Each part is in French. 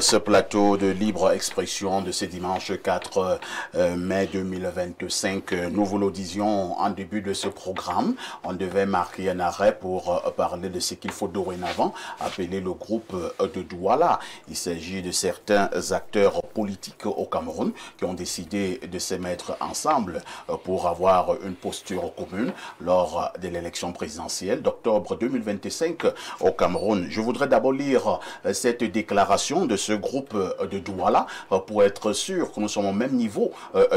ce plateau de libre expression de ce dimanche 4 mai 2025. Nous vous le disions en début de ce programme, on devait marquer un arrêt pour parler de ce qu'il faut dorénavant appeler le groupe de Douala. Il s'agit de certains acteurs politiques au Cameroun qui ont décidé de se mettre ensemble pour avoir une posture commune lors de l'élection présidentielle d'octobre 2025 au Cameroun. Je voudrais d'abord lire cette déclaration de ce groupe de Douala pour être sûr que nous sommes au même niveau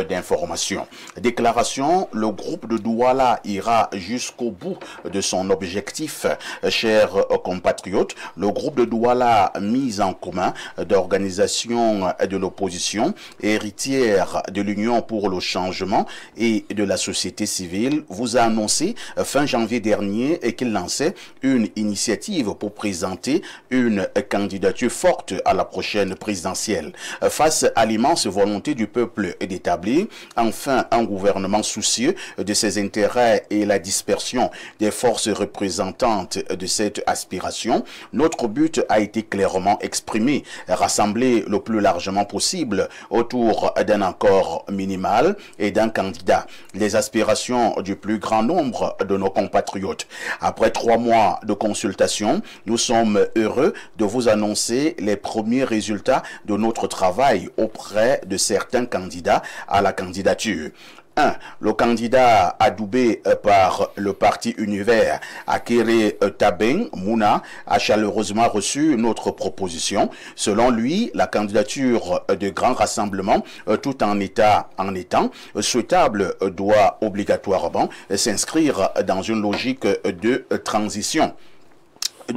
d'information. Déclaration, le groupe de Douala ira jusqu'au bout de son objectif. Chers compatriotes, le groupe de Douala mis en commun d'organisations de l'opposition, héritière de l'Union pour le changement et de la société civile, vous a annoncé fin janvier dernier qu'il lançait une initiative pour présenter une candidature forte à la prochaine présidentielle. Face à l'immense volonté du peuple d'établir enfin un gouvernement soucieux de ses intérêts et la dispersion des forces représentantes de cette aspiration, notre but a été clairement exprimé, rassembler le plus largement possible autour d'un accord minimal et d'un candidat, les aspirations du plus grand nombre de nos compatriotes. Après 3 mois de consultation, nous sommes heureux de vous annoncer les premiers résultats de notre travail auprès de certains candidats à la candidature. 1. Le candidat adoubé par le parti Univers, Akere Tabeng Mouna, a chaleureusement reçu notre proposition. Selon lui, la candidature de grand rassemblement, tout en étant souhaitable, doit obligatoirement s'inscrire dans une logique de transition.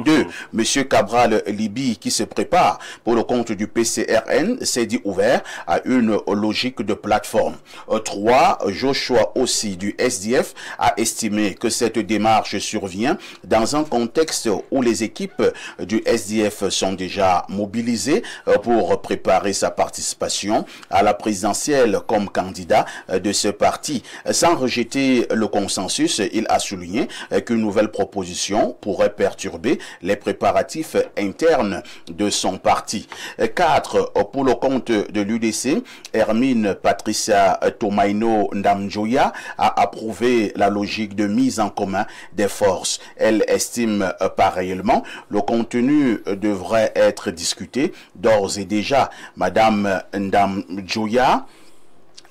2. M. Cabral Libi, qui se prépare pour le compte du PCRN, s'est dit ouvert à une logique de plateforme. 3. Joshua aussi du SDF a estimé que cette démarche survient dans un contexte où les équipes du SDF sont déjà mobilisées pour préparer sa participation à la présidentielle comme candidat de ce parti. Sans rejeter le consensus, il a souligné qu'une nouvelle proposition pourrait perturber les préparatifs internes de son parti. 4. Pour le compte de l'UDC, Hermine Patricia Tomaino Ndamjoya a approuvé la logique de mise en commun des forces. Elle estime pareillement le contenu devrait être discuté d'ores et déjà. Madame Ndamjoya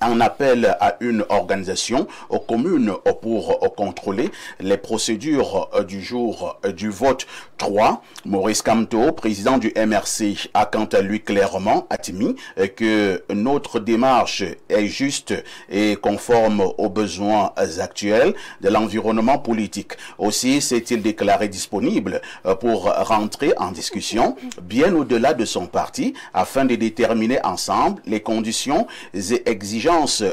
en appelle à une organisation commune pour contrôler les procédures du jour du vote. 3. Maurice Kamto, président du MRC, a quant à lui clairement admis que notre démarche est juste et conforme aux besoins actuels de l'environnement politique. Aussi s'est-il déclaré disponible pour rentrer en discussion bien au-delà de son parti afin de déterminer ensemble les conditions et exigences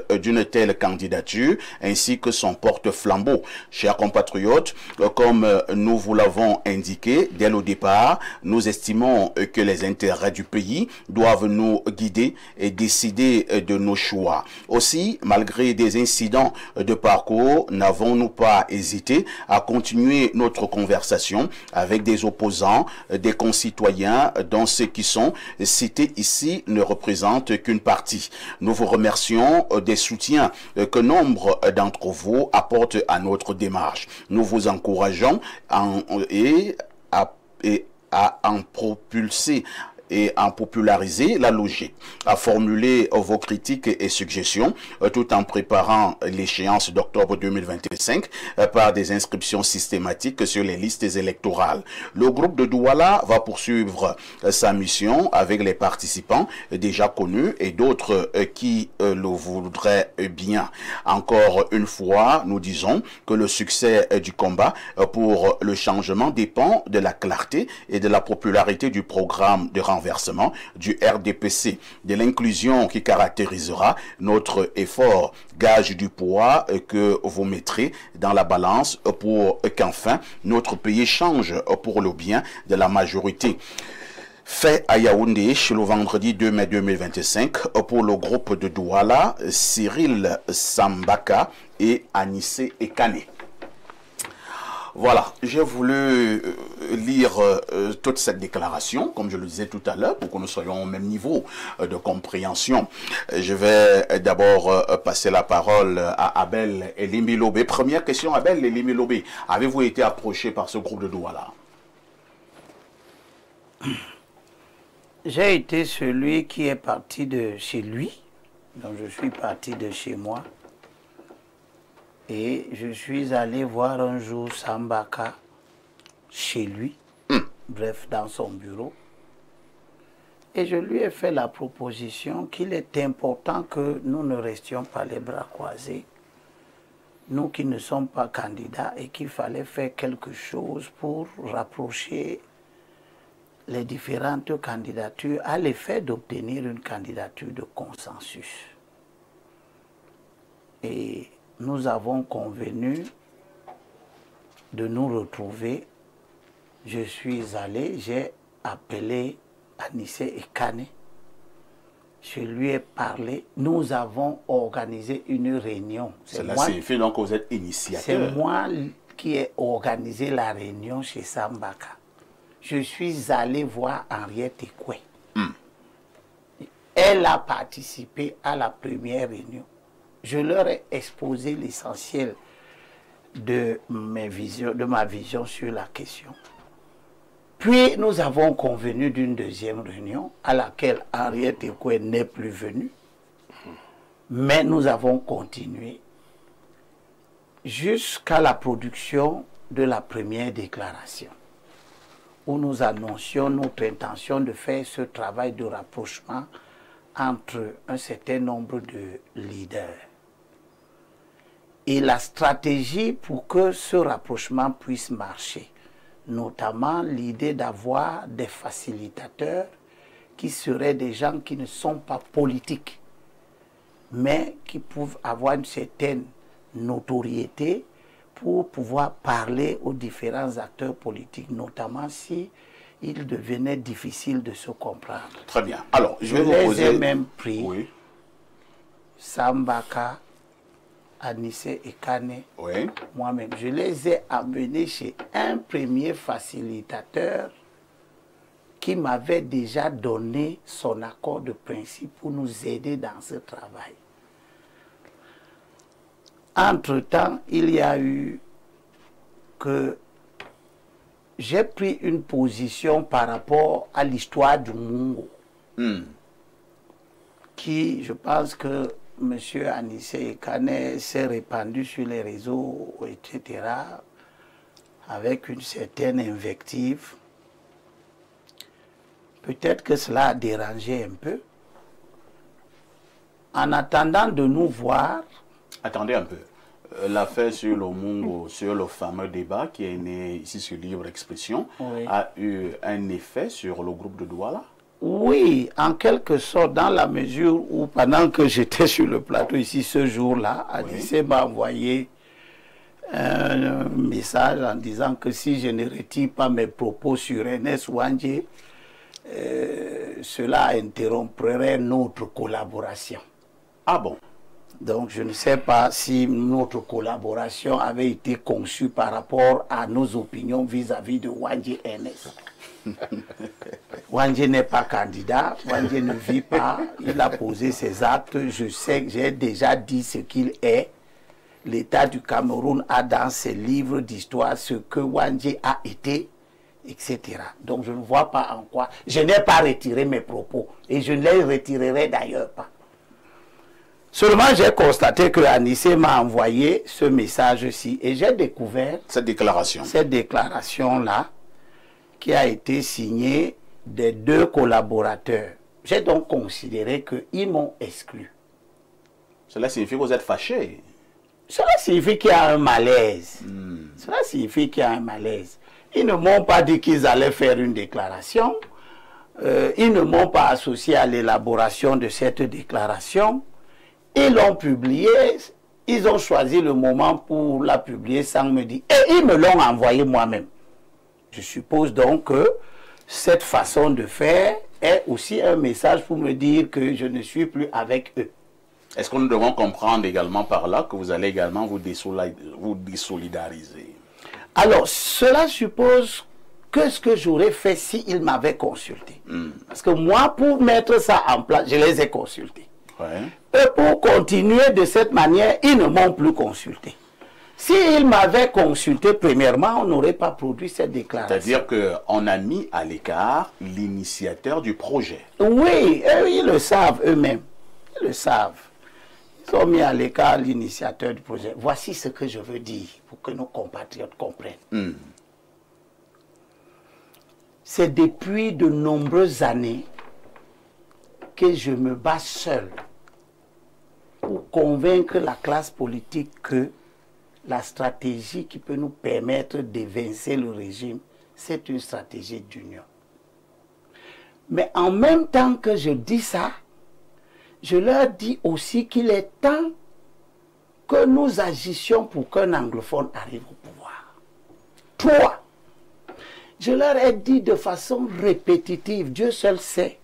d'une telle candidature ainsi que son porte-flambeau. Chers compatriotes, comme nous vous l'avons indiqué dès le départ, nous estimons que les intérêts du pays doivent nous guider et décider de nos choix. Aussi, malgré des incidents de parcours, n'avons-nous pas hésité à continuer notre conversation avec des opposants, des concitoyens dont ceux qui sont cités ici ne représentent qu'une partie. Nous vous remercions des soutiens que nombre d'entre vous apportent à notre démarche. Nous vous encourageons à en propulser et en populariser la logique, à formuler vos critiques et suggestions tout en préparant l'échéance d'octobre 2025 par des inscriptions systématiques sur les listes électorales. Le groupe de Douala va poursuivre sa mission avec les participants déjà connus et d'autres qui le voudraient bien. Encore une fois, nous disons que le succès du combat pour le changement dépend de la clarté et de la popularité du programme de renversement du RDPC, de l'inclusion qui caractérisera notre effort, gage du poids que vous mettrez dans la balance pour qu'enfin notre pays change pour le bien de la majorité. Fait à Yaoundé le vendredi 2 mai 2025 pour le groupe de Douala, Cyril Sambaka et Anissé Ekane. Voilà, j'ai voulu lire toute cette déclaration, comme je le disais tout à l'heure, pour que nous soyons au même niveau de compréhension. Je vais d'abord passer la parole à Abel Elimi-Lobé. Première question, Abel Elimi-Lobé. Avez-vous été approché par ce groupe de Douala? J'ai été celui qui est parti de chez lui, donc je suis parti de chez moi. Et je suis allé voir un jour Sambaka chez lui, bref, dans son bureau. Et je lui ai fait la proposition qu'il est important que nous ne restions pas les bras croisés, nous qui ne sommes pas candidats, et qu'il fallait faire quelque chose pour rapprocher les différentes candidatures à l'effet d'obtenir une candidature de consensus. Et nous avons convenu de nous retrouver. Je suis allé, j'ai appelé Anissé Ekane. Je lui ai parlé. Nous avons organisé une réunion. Cela signifie donc que vous êtes initiateur. C'est moi qui ai organisé la réunion chez Sambaka. Je suis allé voir Henriette Ekoué. Elle a participé à la première réunion. Je leur ai exposé l'essentiel de ma vision sur la question. Puis nous avons convenu d'une deuxième réunion à laquelle Henriette Ekoué n'est plus venue. Mais nous avons continué jusqu'à la production de la première déclaration, où nous annoncions notre intention de faire ce travail de rapprochement entre un certain nombre de leaders. Et la stratégie pour que ce rapprochement puisse marcher, notamment l'idée d'avoir des facilitateurs qui seraient des gens qui ne sont pas politiques, mais qui peuvent avoir une certaine notoriété pour pouvoir parler aux différents acteurs politiques, notamment si il devenait difficile de se comprendre. Très bien. Alors, je vais vous les poser... ai même pris, oui. Sambaka, Anissé Ekane, Oui. moi-même. Je les ai amenés chez un premier facilitateur qui m'avait déjà donné son accord de principe pour nous aider dans ce travail. Entre-temps, il y a eu que j'ai pris une position par rapport à l'histoire du Mungo, qui, je pense que M. Anissé Ekane s'est répandu sur les réseaux, etc., avec une certaine invective. Peut-être que cela a dérangé un peu. En attendant de nous voir... Attendez un peu. L'affaire sur le Mungo, sur le fameux débat qui est né ici sur Libre Expression, Oui. a eu un effet sur le groupe de Douala? Oui, en quelque sorte, dans la mesure où pendant que j'étais sur le plateau ici ce jour-là, Anissé m'a envoyé un message en disant que si je ne retire pas mes propos sur Ernest Ouandjé, cela interromprait notre collaboration. Ah bon? Donc je ne sais pas si notre collaboration avait été conçue par rapport à nos opinions vis-à-vis de Ouandjé Ernest. Ouandjé n'est pas candidat, Ouandjé ne vit pas, il a posé ses actes, je sais que j'ai déjà dit ce qu'il est. L'État du Cameroun a dans ses livres d'histoire ce que Ouandjé a été, etc. Donc je ne vois pas en quoi, je n'ai pas retiré mes propos et je ne les retirerai d'ailleurs pas. Seulement j'ai constaté que Anissé m'a envoyé ce message-ci et j'ai découvert cette déclaration-là qui a été signée des deux collaborateurs. J'ai donc considéré qu'ils m'ont exclu. Cela signifie que vous êtes fâché? Cela signifie qu'il y a un malaise. Cela signifie qu'il y a un malaise. Ils ne m'ont pas dit qu'ils allaient faire une déclaration. Ils ne m'ont pas associé à l'élaboration de cette déclaration. Ils l'ont publiée. Ils ont choisi le moment pour la publier sans me dire. Et ils me l'ont envoyé moi-même. Je suppose donc que cette façon de faire est aussi un message pour me dire que je ne suis plus avec eux. Est-ce que nous devons comprendre également par là que vous allez également vous désolidariser? Alors, cela suppose que ce que j'aurais fait s'ils m'avaient consulté. Parce que moi, pour mettre ça en place, je les ai consultés. Ouais. Et pour continuer de cette manière, ils ne m'ont plus consulté. S'ils m'avaient consulté, premièrement, on n'aurait pas produit cette déclaration. C'est-à-dire qu'on a mis à l'écart l'initiateur du projet. Oui, eux, ils le savent eux-mêmes. Ils le savent. Ils ont mis à l'écart l'initiateur du projet. Voici ce que je veux dire pour que nos compatriotes comprennent. C'est depuis de nombreuses années que je me bats seul pour convaincre la classe politique que la stratégie qui peut nous permettre d'évincer le régime, c'est une stratégie d'union. Mais en même temps que je dis ça, je leur dis aussi qu'il est temps que nous agissions pour qu'un anglophone arrive au pouvoir. 3. Je leur ai dit de façon répétitive, Dieu seul sait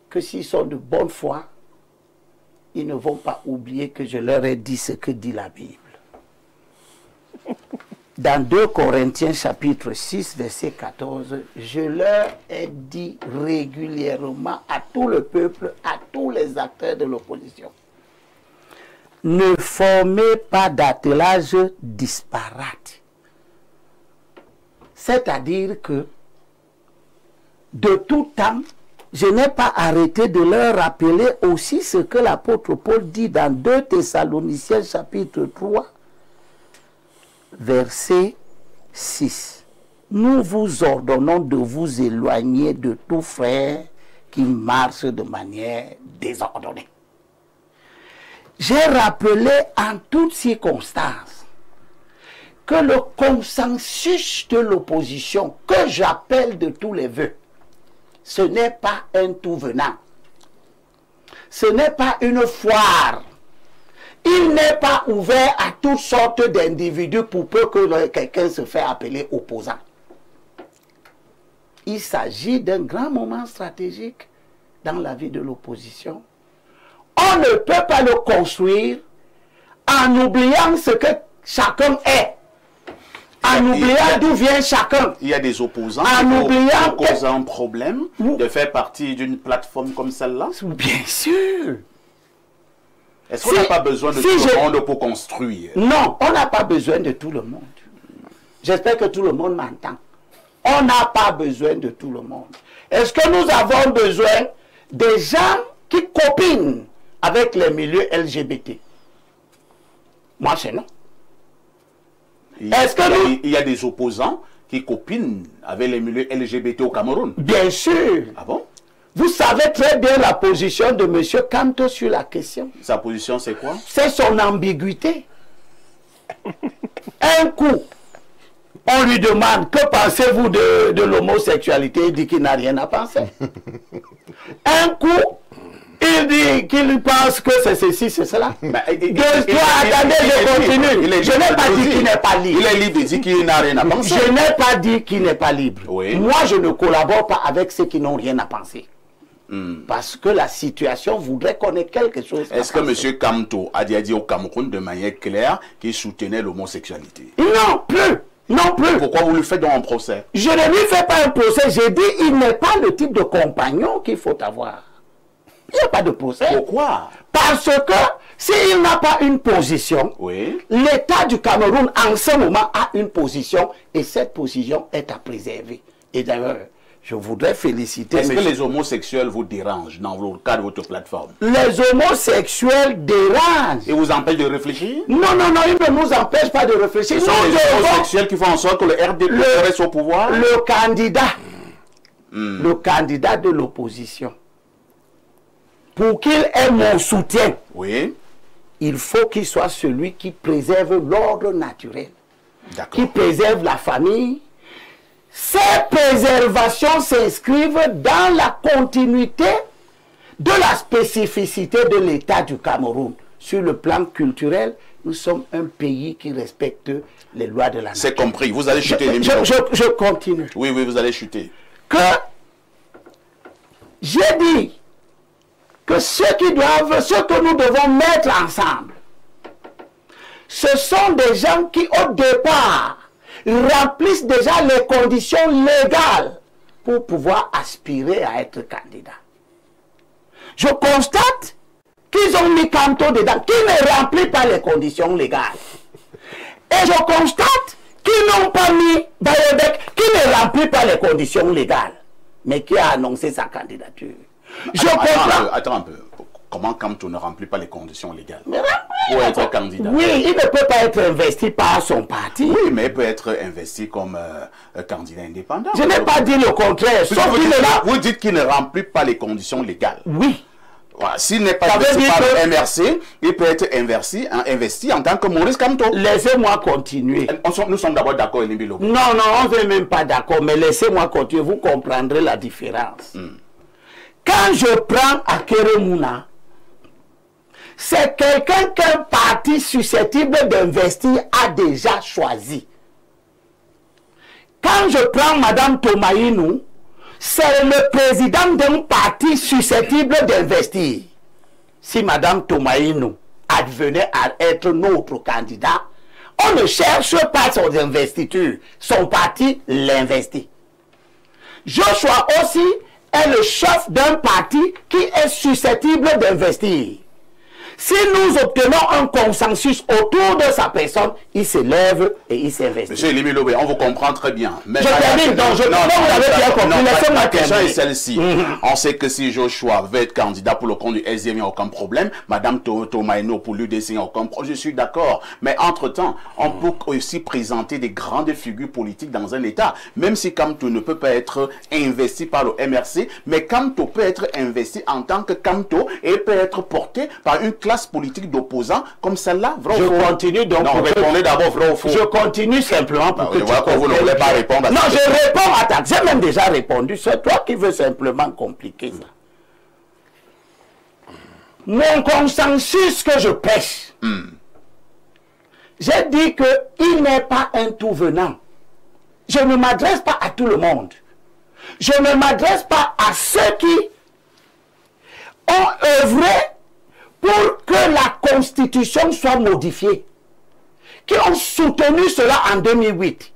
que s'ils sont de bonne foi, ils ne vont pas oublier que je leur ai dit ce que dit la Bible. Dans 2 Corinthiens chapitre 6 verset 14, je leur ai dit régulièrement à tout le peuple, à tous les acteurs de l'opposition, ne formez pas d'attelage disparate. C'est-à-dire que de tout temps, je n'ai pas arrêté de leur rappeler aussi ce que l'apôtre Paul dit dans 2 Thessaloniciens chapitre 3, verset 6. Nous vous ordonnons de vous éloigner de tout frère qui marche de manière désordonnée. J'ai rappelé en toutes circonstances que le consensus de l'opposition, que j'appelle de tous les vœux, ce n'est pas un tout venant. Ce n'est pas une foire. Il n'est pas ouvert à toutes sortes d'individus pour peu que quelqu'un se fait appeler opposant. Il s'agit d'un grand moment stratégique dans la vie de l'opposition. On ne peut pas le construire en oubliant ce que chacun est. En oubliant d'où vient chacun. Il y a des opposants qui causent un problème de faire partie d'une plateforme comme celle-là. Bien sûr. Est-ce qu'on n'a pas besoin de tout le monde pour construire? Non, on n'a pas besoin de tout le monde. J'espère que tout le monde m'entend. On n'a pas besoin de tout le monde. Est-ce que nous avons besoin des gens qui copinent avec les milieux LGBT? Moi, c'est non. Il y a des opposants qui copinent avec les milieux LGBT au Cameroun. Bien sûr. Ah bon? Vous savez très bien la position de M. Kamto sur la question. Sa position, c'est quoi? C'est son ambiguïté. Un coup, on lui demande, que pensez-vous de l'homosexualité? Il dit qu'il n'a rien à penser. Un coup, il dit qu'il pense que c'est ceci, c'est cela. Attendez, je continue. Je n'ai pas dit qu'il n'est pas libre. Il est libre de dire qu'il n'a rien à penser. Je n'ai pas dit qu'il n'est pas libre. Oui. Moi, je ne collabore pas avec ceux qui n'ont rien à penser. Parce que la situation voudrait qu'on ait quelque chose. Est-ce que M. Kamto a dit au Cameroun de manière claire qu'il soutenait l'homosexualité? Non plus. Non plus. Pourquoi vous lui faites donc un procès? Je ne lui fais pas un procès. J'ai dit il n'est pas le type de compagnon qu'il faut avoir. Il n'y a pas de procès. Pourquoi? Parce que s'il n'a pas une position, oui, l'État du Cameroun en ce moment a une position et cette position est à préserver. Et d'ailleurs, je voudrais féliciter... Est-ce que les homosexuels vous dérangent dans le cadre de votre plateforme? Les homosexuels dérangent. Ils vous empêchent de réfléchir? Non, non, non, ils ne nous empêchent pas de réfléchir. Ce sont les homosexuels qui font en sorte que le RDP reste au pouvoir? Le candidat de l'opposition, pour qu'il ait mon soutien, oui, il faut qu'il soit celui qui préserve l'ordre naturel, qui préserve la famille. Ces préservations s'inscrivent dans la continuité de la spécificité de l'État du Cameroun. Sur le plan culturel, nous sommes un pays qui respecte les lois de la nature. C'est compris. Vous allez chuter les je continue. Oui, oui, vous allez chuter. Que j'ai dit que ce que nous devons mettre ensemble, ce sont des gens qui, au départ, remplissent déjà les conditions légales pour pouvoir aspirer à être candidat. Je constate qu'ils ont mis Kamto dedans, qui ne remplit pas les conditions légales. Et je constate qu'ils n'ont pas mis Bayodek, qui ne remplit pas les conditions légales, mais qui a annoncé sa candidature. Attends un peu. Comment Kamto ne remplit pas les conditions légales pour être candidat? Oui, il ne peut pas être investi par son parti. Oui, mais il peut être investi comme candidat indépendant. Je n'ai pas dit le contraire. Vous dites qu'il ne remplit pas les conditions légales. Oui. Voilà. S'il n'est pas investi par le MRC, il peut être investi en tant que Maurice Kamto. Laissez-moi continuer. Nous sommes d'abord d'accord, Elimbi Lobé. Non, on ne veut même pas d'accord, mais laissez-moi continuer, vous comprendrez la différence. Quand je prends Akeremouna, c'est quelqu'un qu'un parti susceptible d'investir a déjà choisi. Quand je prends Madame Tomaïnou, c'est le président d'un parti susceptible d'investir. Si Madame Tomaïnou advenait à être notre candidat, on ne cherche pas son investiture. Son parti l'investit. Joshua aussi est le chef d'un parti qui est susceptible d'investir. Si nous obtenons un consensus autour de sa personne, il se lève et il s'investit. Monsieur Elimbi Lobé, on vous comprend très bien. Mais je termine, donc vous avez bien compris. La question est celle-ci. On sait que si Joshua veut être candidat pour le compte du SDM, il n'y a aucun problème. Madame Tomaïno pour l'UDC, il n'y a aucun problème. Je suis d'accord. Mais entre-temps, on peut aussi présenter des grandes figures politiques dans un État. Même si Kamto ne peut pas être investi par le MRC, mais Kamto peut être investi en tant que Kamto et peut être porté par une classe politique d'opposants comme celle-là. Je continue donc. Non, répondez d'abord vrai ou faux. Je continue simplement pour que tu comprennes. Vous ne voulez pas répondre à non, je réponds à ta. J'ai même déjà répondu. C'est toi qui veux simplement compliquer ça. Mon consensus que je prêche, j'ai dit qu'il n'est pas un tout venant. Je ne m'adresse pas à tout le monde. Je ne m'adresse pas à ceux qui ont œuvré pour que la Constitution soit modifiée, qui ont soutenu cela en 2008.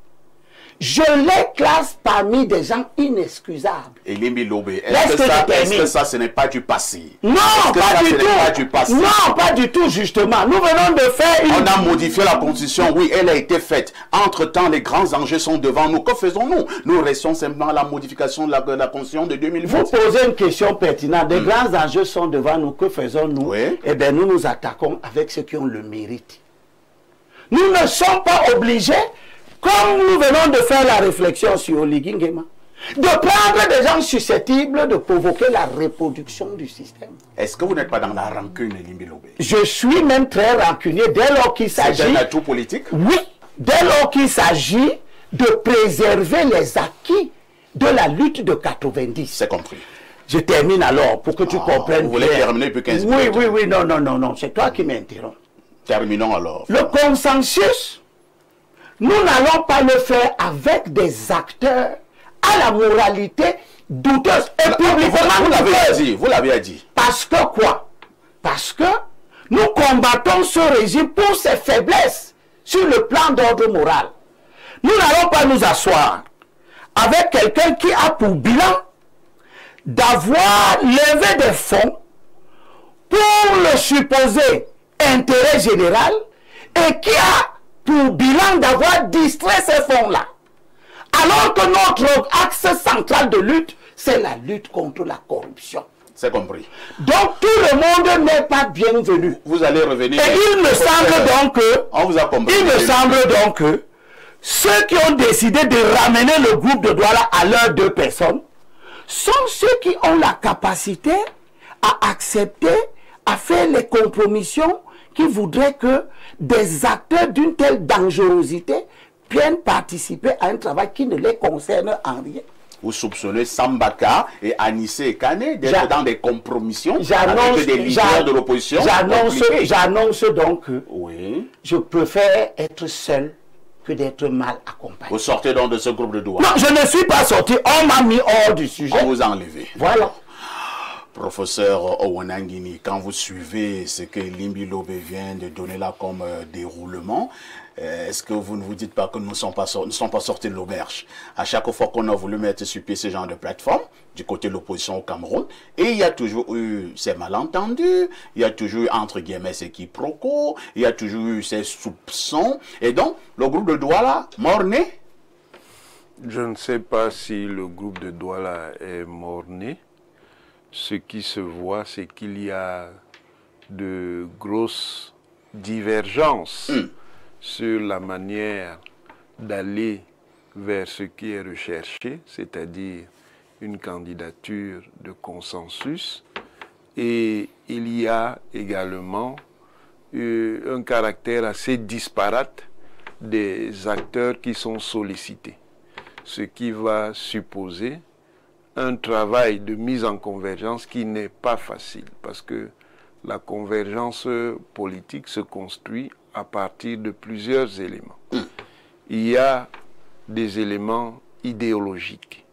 Je les classe parmi des gens inexcusables. Elimbi Lobé, est-ce que ça, ce n'est pas du passé? Non, pas du tout. Non, pas du tout, justement. Nous venons de faire On a modifié la Constitution, oui, elle a été faite. Entre-temps, les grands enjeux sont devant nous. Que faisons-nous? Nous restons simplement à la modification de la Constitution de 2008. Vous posez une question pertinente. Les grands enjeux sont devant nous. Que faisons-nous? Oui. Eh bien, nous nous attaquons avec ceux qui ont le mérite. Nous ne sommes pas obligés, comme nous venons de faire la réflexion sur Oligui Nguema, de prendre des gens susceptibles de provoquer la reproduction du système. Est-ce que vous n'êtes pas dans la rancune, Elimbi Lobé? Je suis même très rancunier dès lors qu'il s'agit... C'est un atout politique? Oui, dès lors qu'il s'agit de préserver les acquis de la lutte de 90. C'est compris. Je termine alors pour que tu comprennes. Vous voulez terminer depuis 15 minutes? Oui, non, c'est toi qui m'interromps. Terminons alors. Le consensus, nous n'allons pas le faire avec des acteurs à la moralité douteuse et publiquement vous l'avez dit. Parce que quoi? Parce que nous combattons ce régime pour ses faiblesses sur le plan d'ordre moral. Nous n'allons pas nous asseoir avec quelqu'un qui a pour bilan d'avoir levé des fonds pour le supposé intérêt général et qui a pour bilan d'avoir distrait ces fonds-là. Alors que notre axe central de lutte, c'est la lutte contre la corruption. C'est compris. Donc tout le monde n'est pas bienvenu. Vous allez revenir. Et il me semble donc que, on vous a compris. Il me semble donc que ceux qui ont décidé de ramener le groupe de Douala à leurs deux personnes sont ceux qui ont la capacité à accepter, à faire les compromissions qui voudraient que des acteurs d'une telle dangerosité viennent participer à un travail qui ne les concerne en rien. Vous soupçonnez Sambaka et Anissé et Kane d'être dans des compromissions avec des leaders de l'opposition. J'annonce donc que oui, je préfère être seul que d'être mal accompagné. Vous sortez donc de ce groupe de Douala? Non, je ne suis pas sorti. On m'a mis hors du sujet. On vous a enlevé. Voilà. Professeur Owanangini, quand vous suivez ce que Limbi Lobe vient de donner là comme déroulement, est-ce que vous ne vous dites pas que nous ne sommes pas sortis de l'auberge? À chaque fois qu'on a voulu mettre sur pied ce genre de plateforme, du côté de l'opposition au Cameroun, et il y a toujours eu ces malentendus, il y a toujours eu entre guillemets ces quiproquos, il y a toujours eu ces soupçons, et donc le groupe de Douala, mort-né? Je ne sais pas si le groupe de Douala est mort-né. Ce qui se voit, c'est qu'il y a de grosses divergences sur la manière d'aller vers ce qui est recherché, c'est-à-dire une candidature de consensus. Et il y a également un caractère assez disparate des acteurs qui sont sollicités, ce qui va supposer un travail de mise en convergence qui n'est pas facile, parce que la convergence politique se construit à partir de plusieurs éléments. Il y a des éléments idéologiques.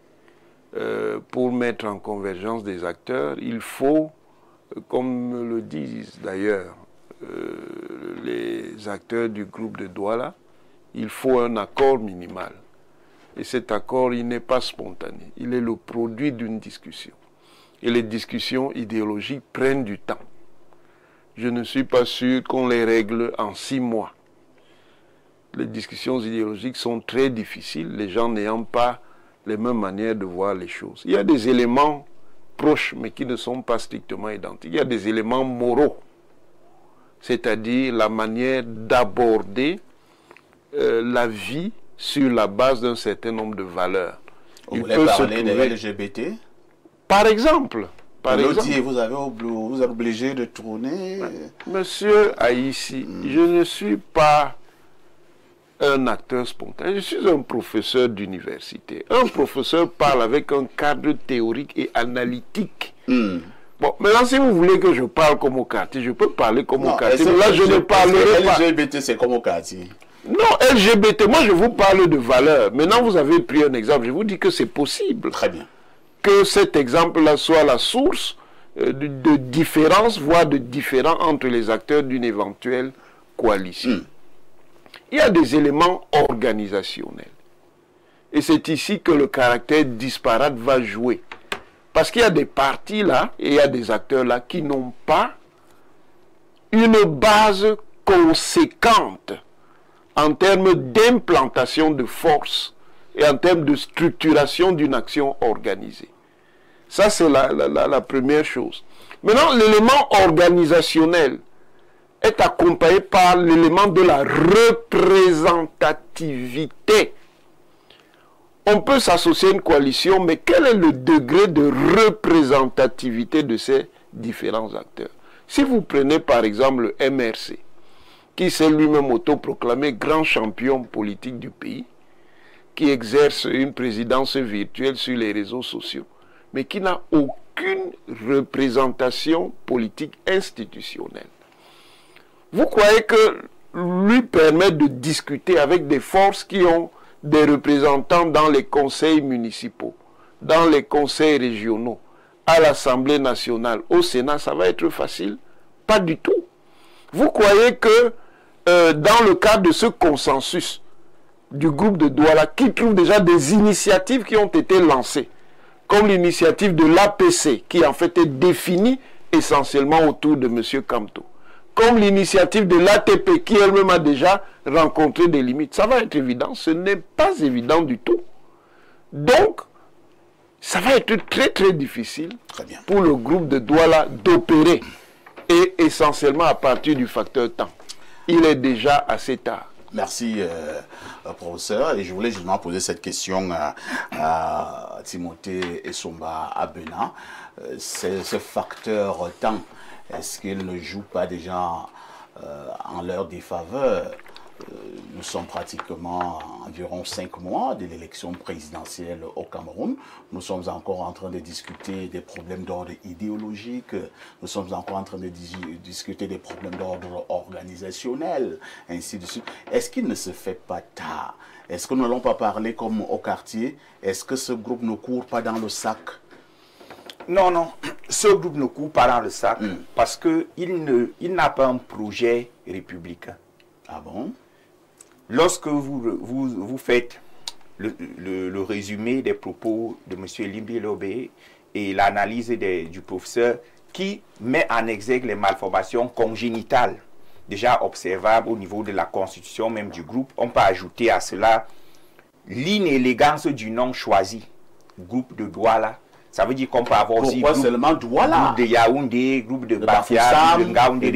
Pour mettre en convergence des acteurs, il faut, comme le disent d'ailleurs les acteurs du groupe de Douala, il faut un accord minimal. Et cet accord, il n'est pas spontané. Il est le produit d'une discussion. Et les discussions idéologiques prennent du temps. Je ne suis pas sûr qu'on les règle en 6 mois. Les discussions idéologiques sont très difficiles, les gens n'ayant pas les mêmes manières de voir les choses. Il y a des éléments proches, mais qui ne sont pas strictement identiques. Il y a des éléments moraux, c'est-à-dire la manière d'aborder la vie sur la base d'un certain nombre de valeurs. Vous voulez parler des LGBT? Par exemple. Vous êtes obligé de tourner. Monsieur Aïssi, je ne suis pas un acteur spontané, je suis un professeur d'université. Un professeur parle avec un cadre théorique et analytique. Bon, maintenant, si vous voulez que je parle comme au quartier, je peux parler comme au quartier, mais là, je ne parlerai pas. LGBT, c'est comme au quartier. Non, LGBT, moi, je vous parle de valeurs. Maintenant, vous avez pris un exemple. Je vous dis que c'est possible. Très bien. Que cet exemple-là soit la source de différences, voire de différends entre les acteurs d'une éventuelle coalition. Il y a des éléments organisationnels. Et c'est ici que le caractère disparate va jouer. Parce qu'il y a des partis là, et il y a des acteurs là qui n'ont pas une base conséquente en termes d'implantation de force et en termes de structuration d'une action organisée. Ça, c'est la première chose. Maintenant, l'élément organisationnel est accompagné par l'élément de la représentativité. On peut s'associer à une coalition, mais quel est le degré de représentativité de ces différents acteurs? Si vous prenez par exemple le MRC, qui s'est lui-même autoproclamé grand champion politique du pays, qui exerce une présidence virtuelle sur les réseaux sociaux, mais qui n'a aucune représentation politique institutionnelle. Vous croyez que lui permettre de discuter avec des forces qui ont des représentants dans les conseils municipaux, dans les conseils régionaux, à l'Assemblée nationale, au Sénat, ça va être facile? Pas du tout. Vous croyez que dans le cadre de ce consensus du groupe de Douala, qui trouve déjà des initiatives qui ont été lancées, comme l'initiative de l'APC, qui en fait est définie essentiellement autour de M. Kamto, comme l'initiative de l'ATP, qui elle-même a déjà rencontré des limites, ça va être évident. Ce n'est pas évident du tout. Donc, ça va être très très difficile pour le groupe de Douala d'opérer, et essentiellement à partir du facteur temps. Il est déjà assez tard. Merci, professeur. Et je voulais justement poser cette question à Timothée Essomba Abena. Ce facteur temps, est-ce qu'il ne joue pas déjà en leur défaveur? Nous sommes pratiquement environ 5 mois de l'élection présidentielle au Cameroun. Nous sommes encore en train de discuter des problèmes d'ordre idéologique. Nous sommes encore en train de discuter des problèmes d'ordre organisationnel, ainsi de suite. Est-ce qu'il ne se fait pas tard? Est-ce que nous n'allons pas parler comme au quartier? Est-ce que ce groupe ne court pas dans le sac? Non, non. Ce groupe ne court pas dans le sac parce qu'il n'a pas un projet républicain. Ah bon? Lorsque vous faites le résumé des propos de M. Limbi Lobé et l'analyse du professeur qui met en exergue les malformations congénitales déjà observables au niveau de la constitution même du groupe, on peut ajouter à cela l'inélégance du nom choisi, groupe de Douala. Ça veut dire qu'on peut avoir aussi groupe de Yaoundé, groupe de Bafia, de Ngaoundé,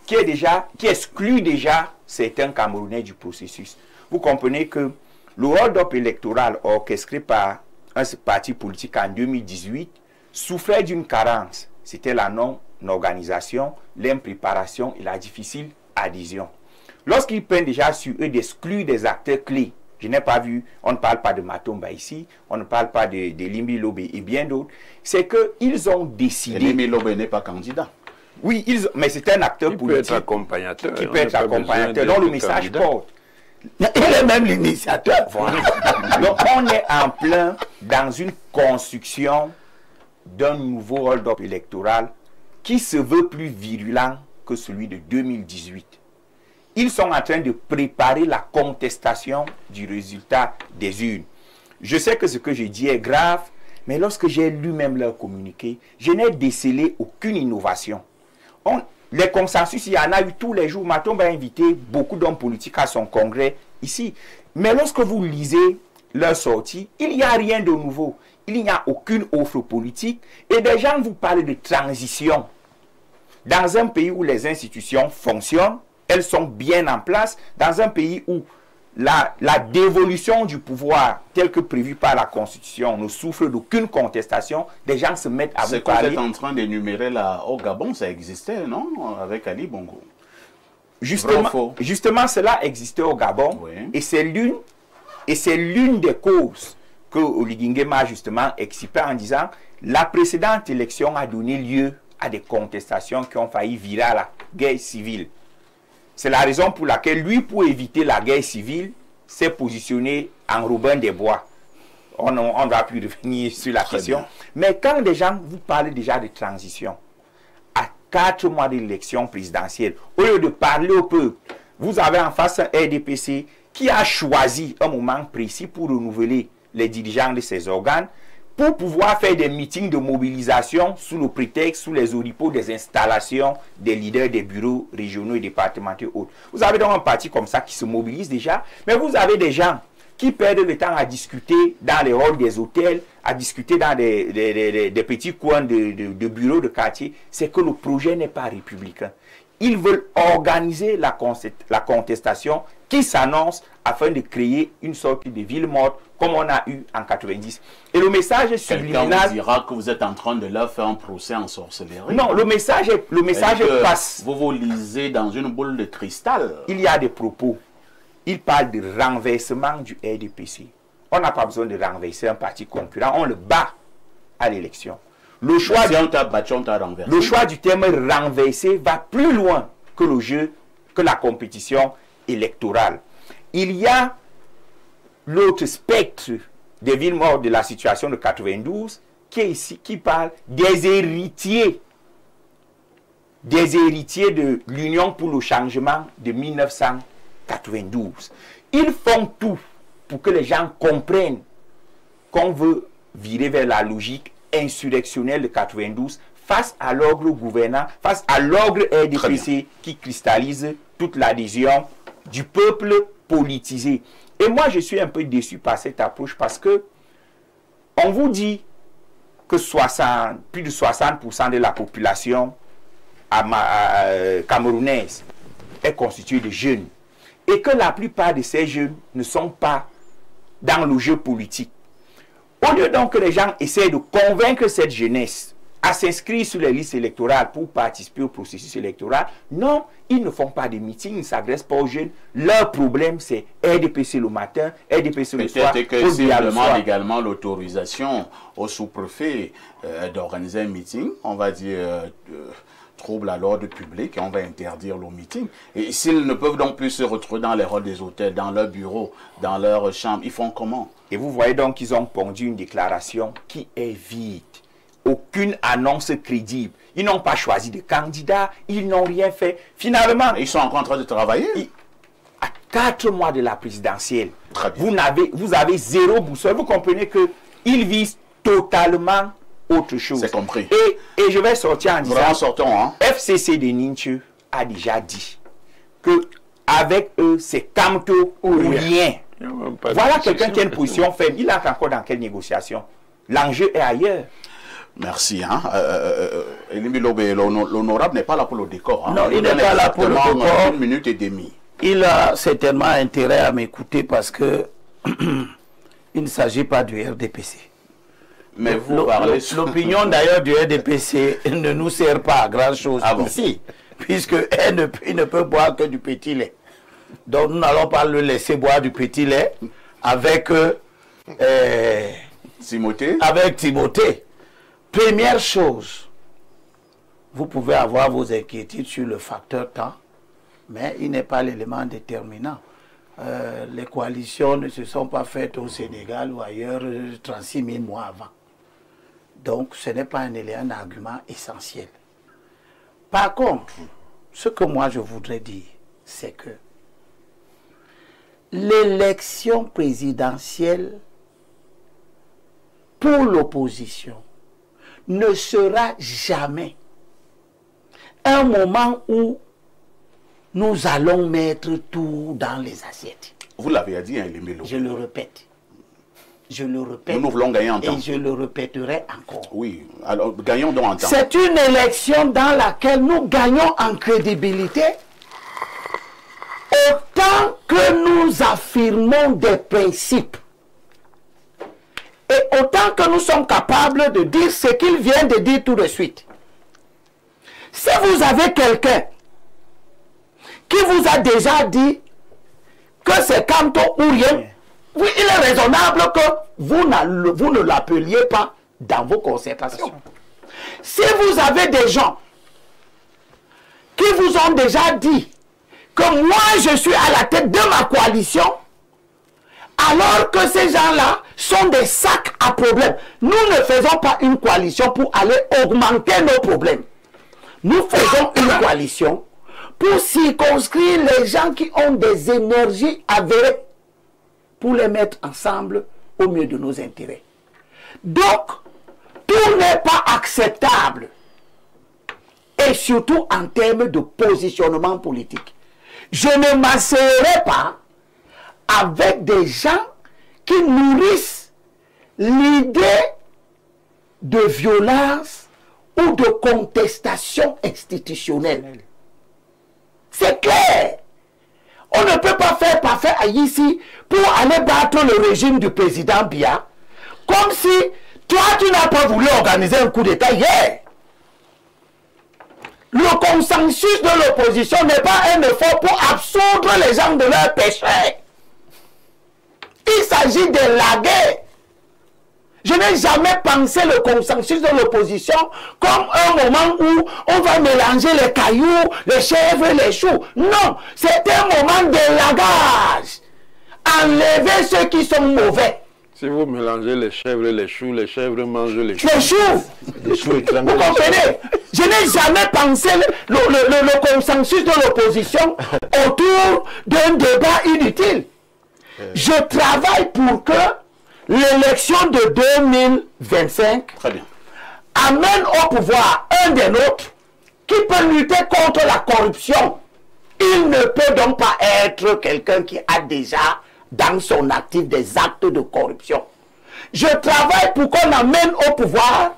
qui exclut déjà certains Camerounais du processus. Vous comprenez que le hold-up électoral orchestré par un parti politique en 2018 souffrait d'une carence. C'était la non-organisation, l'impréparation et la difficile adhésion. Lorsqu'ils prennent déjà sur eux d'exclure des acteurs clés, je n'ai pas vu, on ne parle pas de Matomba ici, on ne parle pas de Limbi Lobé et bien d'autres, c'est qu'ils ont décidé... Limbi Lobé n'est pas candidat. Oui, mais c'est un acteur politique. Peut être accompagnateur. Qui peut être accompagnateur, dont le message porte. Il est même l'initiateur. Voilà. Donc on est en plein dans une construction d'un nouveau hold-up électoral qui se veut plus virulent que celui de 2018. Ils sont en train de préparer la contestation du résultat des urnes. Je sais que ce que je dis est grave, mais lorsque j'ai lu même leur communiqué, je n'ai décelé aucune innovation. Les consensus, il y en a eu tous les jours. Matomba a invité beaucoup d'hommes politiques à son congrès ici. Mais lorsque vous lisez leur sortie, il n'y a rien de nouveau. Il n'y a aucune offre politique. Et des gens vous parlent de transition. Dans un pays où les institutions fonctionnent, elles sont bien en place, dans un pays où la dévolution du pouvoir, tel que prévu par la Constitution, ne souffre d'aucune contestation, des gens se mettent à vous parler. C'est que vous êtes en train d'énumérer là, au Gabon, ça existait, non? Avec Ali Bongo. Justement, cela existait au Gabon, oui. Et c'est l'une des causes que Oligui Nguema a justement excipé en disant la précédente élection a donné lieu à des contestations qui ont failli virer à la guerre civile. C'est la raison pour laquelle lui, pour éviter la guerre civile, s'est positionné en Robin des Bois. On ne va plus revenir sur la question. Bien. Mais quand des gens vous parlent déjà de transition, à 4 mois de l'élection présidentielle, au lieu de parler au peuple, vous avez en face un RDPC qui a choisi un moment précis pour renouveler les dirigeants de ses organes, pour pouvoir faire des meetings de mobilisation sous le prétexte, sous les oripeaux des installations des leaders des bureaux régionaux et départementaux autres. Vous avez donc un parti comme ça qui se mobilise déjà, mais vous avez des gens qui perdent le temps à discuter dans les halls des hôtels, à discuter dans des petits coins de bureaux de quartier. C'est que le projet n'est pas républicain. Ils veulent organiser la contestation qui s'annonce afin de créer une sorte de ville morte comme on a eu en 90. Et le message est subliminal. Quelqu'un vous dira que vous êtes en train de leur faire un procès en sorcellerie. Non, le message passe. Vous lisez dans une boule de cristal. Il y a des propos. Il parle de renversement du RDPC. On n'a pas besoin de renverser un parti concurrent. On le bat à l'élection. Le choix du terme renverser va plus loin que le jeu, que la compétition électorale. Il y a l'autre spectre des villes mortes de la situation de 92 qui est ici, qui parle des héritiers de l'Union pour le changement de 1992. Ils font tout pour que les gens comprennent qu'on veut virer vers la logique insurrectionnelle de 92 face à l'ogre gouvernant, face à l'ogre RDPC qui cristallise toute l'adhésion du peuple politisé. Et moi, je suis un peu déçu par cette approche parce que on vous dit que plus de 60% de la population camerounaise est constituée de jeunes et que la plupart de ces jeunes ne sont pas dans le jeu politique. Au lieu donc que les gens essaient de convaincre cette jeunesse à s'inscrire sur les listes électorales pour participer au processus électoral, non, ils ne font pas de meetings, ils ne s'adressent pas aux jeunes. Leur problème, c'est RDPC le matin, RDPC le soir. Peut-être que s'ils demandent également l'autorisation au sous-préfet d'organiser un meeting, on va dire trouble à l'ordre public, et on va interdire le meeting. Et s'ils ne peuvent donc plus se retrouver dans les halls des hôtels, dans leurs bureaux, dans leurs chambres, ils font comment? Et vous voyez donc qu'ils ont pondu une déclaration qui est vide. aucune annonce crédible. Ils n'ont pas choisi de candidat, ils n'ont rien fait. Finalement, ils sont encore en train de travailler. À 4 mois de la présidentielle, vous avez zéro boussole. Vous comprenez qu'ils visent totalement autre chose. C'est compris. Et je vais sortir en disant, vraiment sortons, hein. FCC de Ninche a déjà dit que avec eux, c'est Camto ou rien. Voilà quelqu'un qui a une position faible. Il entre encore dans quelle négociation? L'enjeu est ailleurs. Merci. Hein. L'honorable n'est pas là pour le décor. Hein. Non, il n'est pas là pour le décor. 1 minute et demie. Il a certainement intérêt à m'écouter parce que il ne s'agit pas du RDPC. Mais vous parlez... L'opinion d'ailleurs du RDPC ne nous sert pas à grand chose ici, puisque il ne peut boire que du petit lait. Donc nous n'allons pas le laisser boire du petit lait avec Timothée. Première chose, vous pouvez avoir vos inquiétudes sur le facteur temps, mais il n'est pas l'élément déterminant. Les coalitions ne se sont pas faites au Sénégal ou ailleurs 36 000 mois avant. Donc ce n'est pas un argument essentiel. Par contre, ce que moi je voudrais dire, c'est que l'élection présidentielle pour l'opposition ne sera jamais un moment où nous allons mettre tout dans les assiettes. Vous l'avez dit, hein, Elimelo. Je le répète. Je le répète. Nous voulons gagner en temps. Et je le répéterai encore. Oui, alors gagnons donc en temps. C'est une élection dans laquelle nous gagnons en crédibilité autant que nous affirmons des principes. Et autant que nous sommes capables de dire ce qu'il vient de dire tout de suite. Si vous avez quelqu'un qui vous a déjà dit que c'est Camto ou rien, oui, il est raisonnable que vous ne l'appeliez pas dans vos concertations. Si vous avez des gens qui vous ont déjà dit que moi je suis à la tête de ma coalition, alors que ces gens-là sont des sacs à problèmes. Nous ne faisons pas une coalition pour aller augmenter nos problèmes. Nous faisons une coalition pour circonscrire les gens qui ont des énergies avérées, pour les mettre ensemble au mieux de nos intérêts. Donc, tout n'est pas acceptable. Et surtout en termes de positionnement politique. Je ne m'asseoirai pas avec des gens qui nourrissent l'idée de violence ou de contestation institutionnelle. C'est clair. On ne peut pas faire parfait ici pour aller battre le régime du président Biya, comme si toi tu n'as pas voulu organiser un coup d'État hier. Le consensus de l'opposition n'est pas un effort pour absoudre les gens de leurs péchés. Il s'agit de laguer. Je n'ai jamais pensé le consensus de l'opposition comme un moment où on va mélanger les cailloux, les chèvres et les choux. Non, c'est un moment de lagage. Enlever ceux qui sont mauvais. Si vous mélangez les chèvres et les chèvres mangent les choux. Les choux. Les choux vous comprenez? Je n'ai jamais pensé le consensus de l'opposition autour d'un débat inutile. Je travaille pour que l'élection de 2025 amène au pouvoir un des nôtres qui peut lutter contre la corruption. Il ne peut donc pas être quelqu'un qui a déjà dans son actif des actes de corruption. Je travaille pour qu'on amène au pouvoir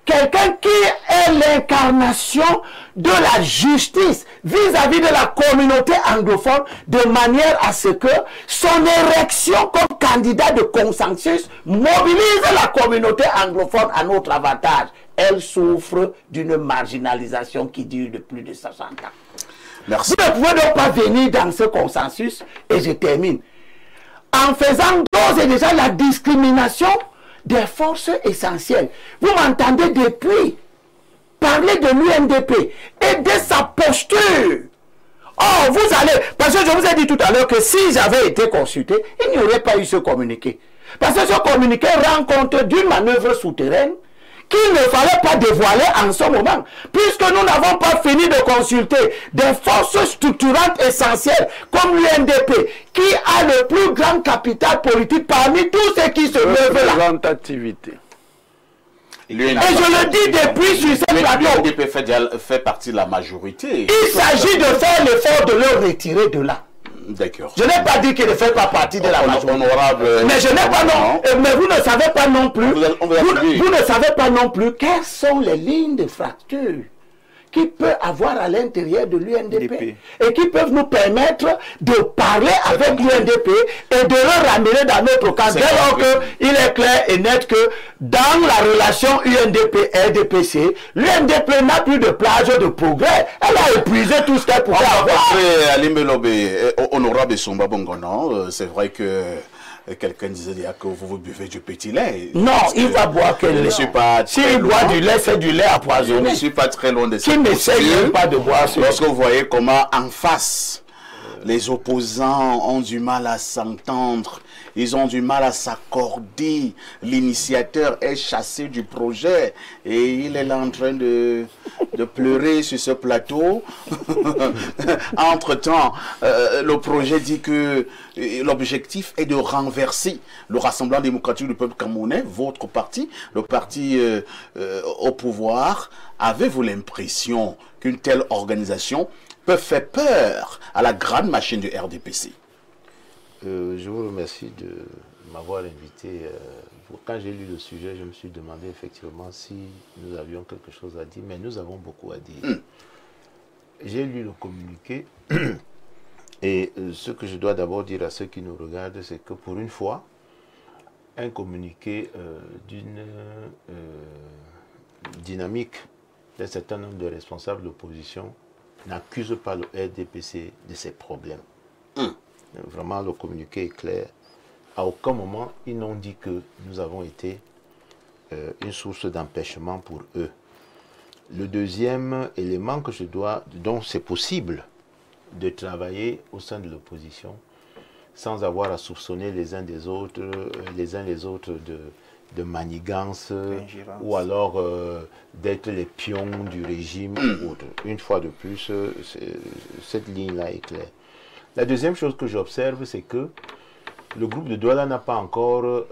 quelqu'un qui est l'incarnation de la justice vis-à-vis de la communauté anglophone, de manière à ce que son érection comme candidat de consensus mobilise la communauté anglophone à notre avantage. Elle souffre d'une marginalisation qui dure de plus de 60 ans. Merci. Vous ne pouvez donc pas venir dans ce consensus, et je termine, en faisant d'ores et déjà la discrimination des forces essentielles. Vous m'entendez depuis parler de l'UNDP et de sa posture. Oh, vous allez... Parce que je vous ai dit tout à l'heure que si j'avais été consulté, il n'y aurait pas eu ce communiqué. Parce que ce communiqué rend compte d'une manœuvre souterraine qu'il ne fallait pas dévoiler en ce moment, puisque nous n'avons pas fini de consulter des forces structurantes essentielles comme l'UNDP, qui a le plus grand capital politique parmi tous ceux qui se lèvent là. Représentativité. Et je le dis depuis sur ce plateau. L'UNDP fait partie de la majorité. Il s'agit de faire l'effort de le retirer de là. D'accord. Je n'ai pas dit qu'il ne fait pas partie de la majorité. Mais je n'ai pas non. Mais vous ne savez pas non plus. Vous ne savez pas non plus quelles sont les lignes de fracture qui peut avoir à l'intérieur de l'UNDP et qui peuvent nous permettre de parler avec l'UNDP et de le ramener dans notre cas. Dès lors qu'il est clair et net que dans la relation UNDP-RDPC, l'UNDP n'a plus de plage de progrès. Elle a épuisé tout ce qu'elle pouvait avoir. Honorable Somba Bongono, c'est vrai que quelqu'un disait que vous buvez du petit lait. Non, il va boire quel lait. S'il boit du lait, c'est du lait empoisonné. Je ne suis pas très loin de ça. Qui n'essaye pas de boire ce lait. Lorsque vous voyez comment en face, les opposants ont du mal à s'entendre, ils ont du mal à s'accorder. L'initiateur est chassé du projet et il est là en train de pleurer sur ce plateau. Entre-temps, le projet dit que l'objectif est de renverser le Rassemblement démocratique du peuple camerounais, votre parti, le parti au pouvoir. Avez-vous l'impression qu'une telle organisation peut faire peur à la grande machine du RDPC? Je vous remercie de m'avoir invité. Quand j'ai lu le sujet, je me suis demandé effectivement si nous avions quelque chose à dire, mais nous avons beaucoup à dire. J'ai lu le communiqué et ce que je dois d'abord dire à ceux qui nous regardent, c'est que pour une fois, un communiqué d'une dynamique d'un certain nombre de responsables d'opposition n'accuse pas le RDPC de ses problèmes. Vraiment, le communiqué est clair. À aucun moment, ils n'ont dit que nous avons été une source d'empêchement pour eux. Le deuxième élément que dont c'est possible de travailler au sein de l'opposition sans avoir à soupçonner les uns les autres de manigance ou alors d'être les pions du régime ou autre. Une fois de plus, cette ligne-là est claire. La deuxième chose que j'observe, c'est que le groupe de Douala n'a pas encore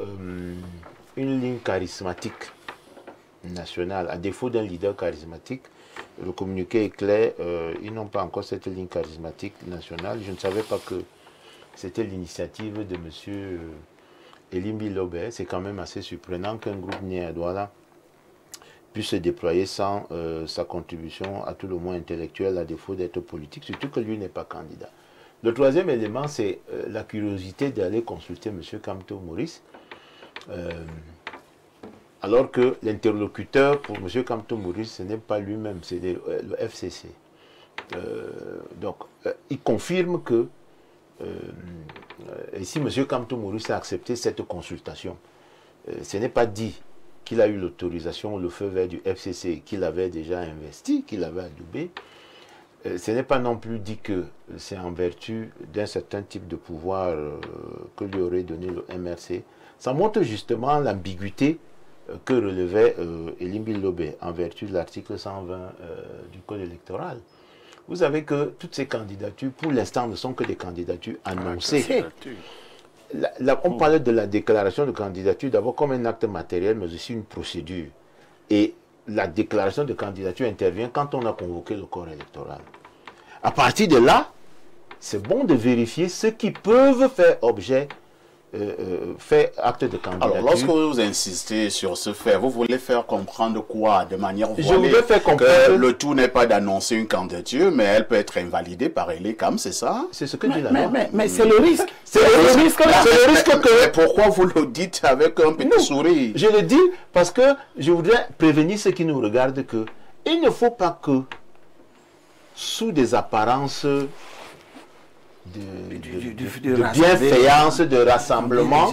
une ligne charismatique nationale. À défaut d'un leader charismatique, le communiqué est clair, ils n'ont pas encore cette ligne charismatique nationale. Je ne savais pas que c'était l'initiative de M. Elimbi Lobé. C'est quand même assez surprenant qu'un groupe né à Douala puisse se déployer sans sa contribution, à tout le moins intellectuelle, à défaut d'être politique, surtout que lui n'est pas candidat. Le troisième élément, c'est la curiosité d'aller consulter M. Kamto Maurice, alors que l'interlocuteur pour M. Kamto Maurice, ce n'est pas lui-même, c'est le FCC. Donc, il confirme que si M. Kamto Maurice a accepté cette consultation, ce n'est pas dit qu'il a eu l'autorisation, le feu vert du FCC, qu'il avait déjà investi, qu'il avait adoubé. Ce n'est pas non plus dit que c'est en vertu d'un certain type de pouvoir que lui aurait donné le MRC. Ça montre justement l'ambiguïté que relevait Elimbi Lobé en vertu de l'article 120 du Code électoral. Vous savez que toutes ces candidatures, pour l'instant, ne sont que des candidatures annoncées. On parlait de la déclaration de candidature d'abord comme un acte matériel, mais aussi une procédure. Et la déclaration de candidature intervient quand on a convoqué le corps électoral. À partir de là, c'est bon de vérifier ceux qui peuvent faire objet, faire acte de candidature. Alors, lorsque vous insistez sur ce fait, vous voulez faire comprendre quoi de manière voilée? Je voudrais faire comprendre que le tout n'est pas d'annoncer une candidature, mais elle peut être invalidée par ELECAM, c'est ça? C'est ce que dit la loi. Mais c'est le risque. C'est le risque là. C'est le risque que... Mais pourquoi vous le dites avec un petit sourire? Je le dis parce que je voudrais prévenir ceux qui nous regardent que il ne faut pas que, sous des apparences de bienfaillance, de rassemblement,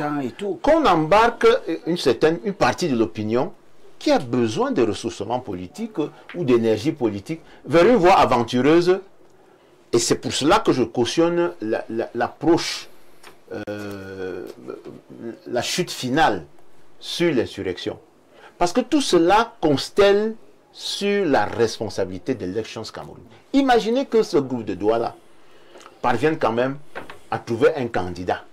qu'on embarque une partie de l'opinion qui a besoin de ressourcement politique ou d'énergie politique vers une voie aventureuse. Et c'est pour cela que je cautionne l'approche, la chute finale sur l'insurrection. Parce que tout cela constelle sur la responsabilité d'Elections Cameroun. Imaginez que ce groupe de Douala parvienne quand même à trouver un candidat.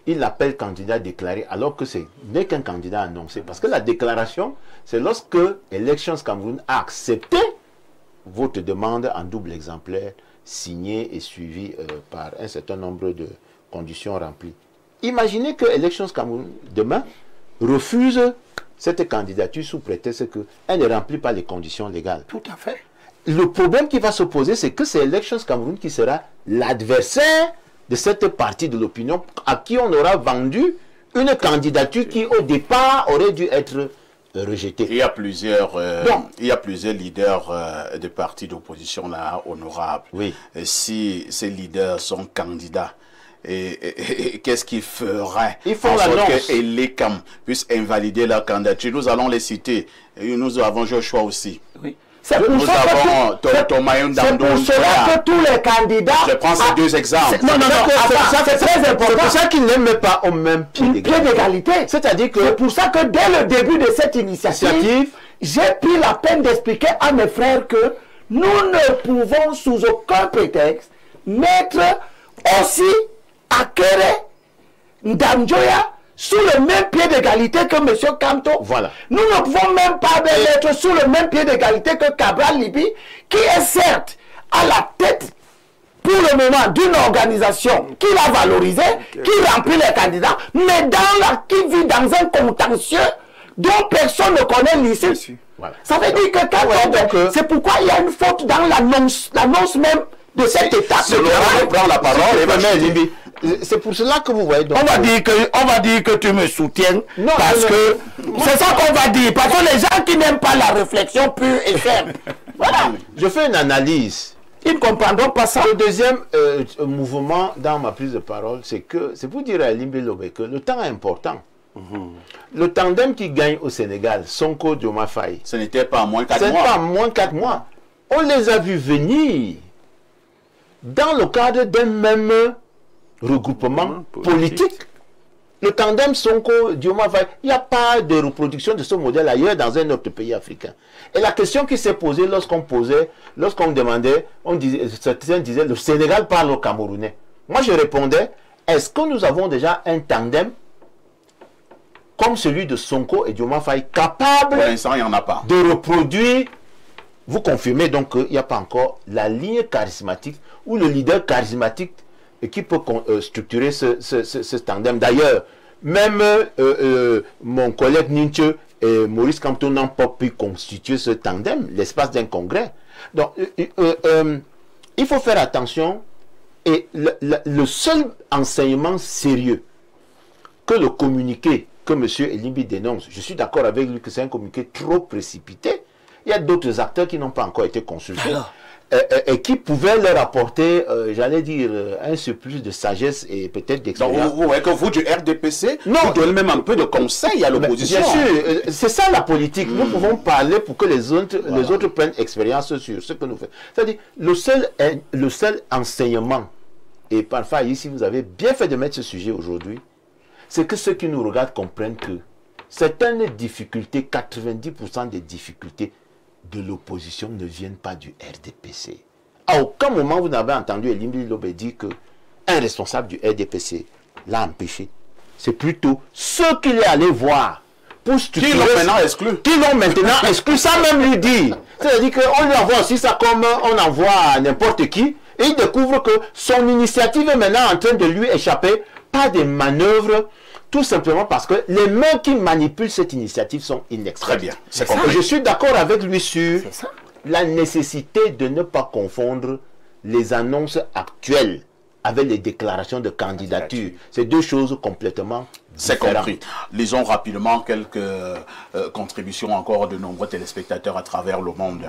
Il l'appelle candidat déclaré alors que ce n'est qu'un candidat annoncé. Parce que la déclaration, c'est lorsque Elections Cameroun a accepté votre demande en double exemplaire, signée et suivie par un certain nombre de conditions remplies. Imaginez que Elections Cameroun, demain, refuse cette candidature sous prétexte qu'elle ne remplit pas les conditions légales. Tout à fait. Le problème qui va se poser, c'est que c'est Elections Cameroun qui sera l'adversaire de cette partie de l'opinion à qui on aura vendu une candidature qui, au départ, aurait dû être rejetée. Il y a plusieurs, leaders de partis d'opposition là, honorables. Oui. Et si ces leaders sont candidats, et qu'est-ce qu'ils feraient Ils font en sorte l'annonce que l'ECAM puisse invalider leur candidature? Nous allons les citer. Et nous avons Joshua aussi. Oui. C'est pour ça que tous les candidats... Je prends ces deux exemples. Non, c'est très important. C'est pour ça qu'ils n'aiment pas au même pied d'égalité. C'est-à-dire que... C'est pour ça que dès le début de cette initiative, j'ai pris la peine d'expliquer à mes frères que nous ne pouvons sous aucun prétexte mettre aussi Akere, Ndamjoya sous le même pied d'égalité que M. Kamto. Voilà. Nous ne pouvons même pas mettre sous le même pied d'égalité que Cabral Libi, qui est certes à la tête pour le moment d'une organisation qu'il a valorisée, qui remplit les candidats, mais qui vit dans un contentieux dont personne ne connaît l'issue. Voilà. Ça veut dire que quand c'est pourquoi il y a une faute dans l'annonce même de cet état. Prends la parole et c'est pour cela que vous voyez. Donc, on va dire que tu me soutiens. Non, parce que c'est ça qu'on va dire. Parce que les gens qui n'aiment pas la réflexion pure et ferme. Voilà. Je fais une analyse. Ils ne comprendront pas ça. Le deuxième mouvement dans ma prise de parole, c'est pour dire à Limbi Lobé que le temps est important. Le tandem qui gagne au Sénégal, Sonko Diomaye Faye, ce n'était pas en moins 4 mois. Ce n'est pas en moins 4 mois. On les a vus venir dans le cadre d'un même regroupement politique. Le tandem Sonko-Diomaye Faye, il n'y a pas de reproduction de ce modèle ailleurs dans un autre pays africain. Et la question qui s'est posée lorsqu'on demandait, certains disaient, le Sénégal parle aux Camerounais. Moi je répondais, est-ce que nous avons déjà un tandem comme celui de Sonko et Diomaye Faye capable pour l'instant, il n'y en a pas. De reproduire? Vous confirmez donc qu'il n'y a pas encore la ligne charismatique ou le leader charismatique qui peut structurer ce tandem. D'ailleurs, même mon collègue Ninche et Maurice Kamto n'ont pas pu constituer ce tandem l'espace d'un congrès. Donc, il faut faire attention. Et le seul enseignement sérieux que le communiqué que M. Elimbi dénonce, je suis d'accord avec lui que c'est un communiqué trop précipité. Il y a d'autres acteurs qui n'ont pas encore été consultés. Et qui pouvaient leur apporter, j'allais dire, un surplus de sagesse et peut-être d'expérience. Vous voyez que vous, du RDPC, vous donnez même un peu de conseils à l'opposition. Bien sûr, c'est ça la politique. Nous pouvons parler pour que les autres prennent expérience sur ce que nous faisons. C'est-à-dire, le seul enseignement, et parfois ici, vous avez bien fait de mettre ce sujet aujourd'hui, c'est que ceux qui nous regardent comprennent que certaines difficultés, 90% des difficultés de l'opposition ne viennent pas du RDPC. À aucun moment vous n'avez entendu Elimbi Lobé dire qu'un responsable du RDPC l'a empêché. C'est plutôt ceux qu'il est allé voir pour structurer. Qui l'ont maintenant exclu. Qui l'ont maintenant exclu, sans même lui dire. C'est-à-dire qu'on lui envoie aussi ça comme on envoie n'importe qui, et il découvre que son initiative est maintenant en train de lui échapper par des manœuvres. Tout simplement parce que les mains qui manipulent cette initiative sont inextraibles. Très bien. Je suis d'accord avec lui sur la nécessité de ne pas confondre les annonces actuelles avec les déclarations de candidature. C'est deux choses complètement différentes. C'est compris. Lisons rapidement quelques contributions encore de nombreux téléspectateurs à travers le monde.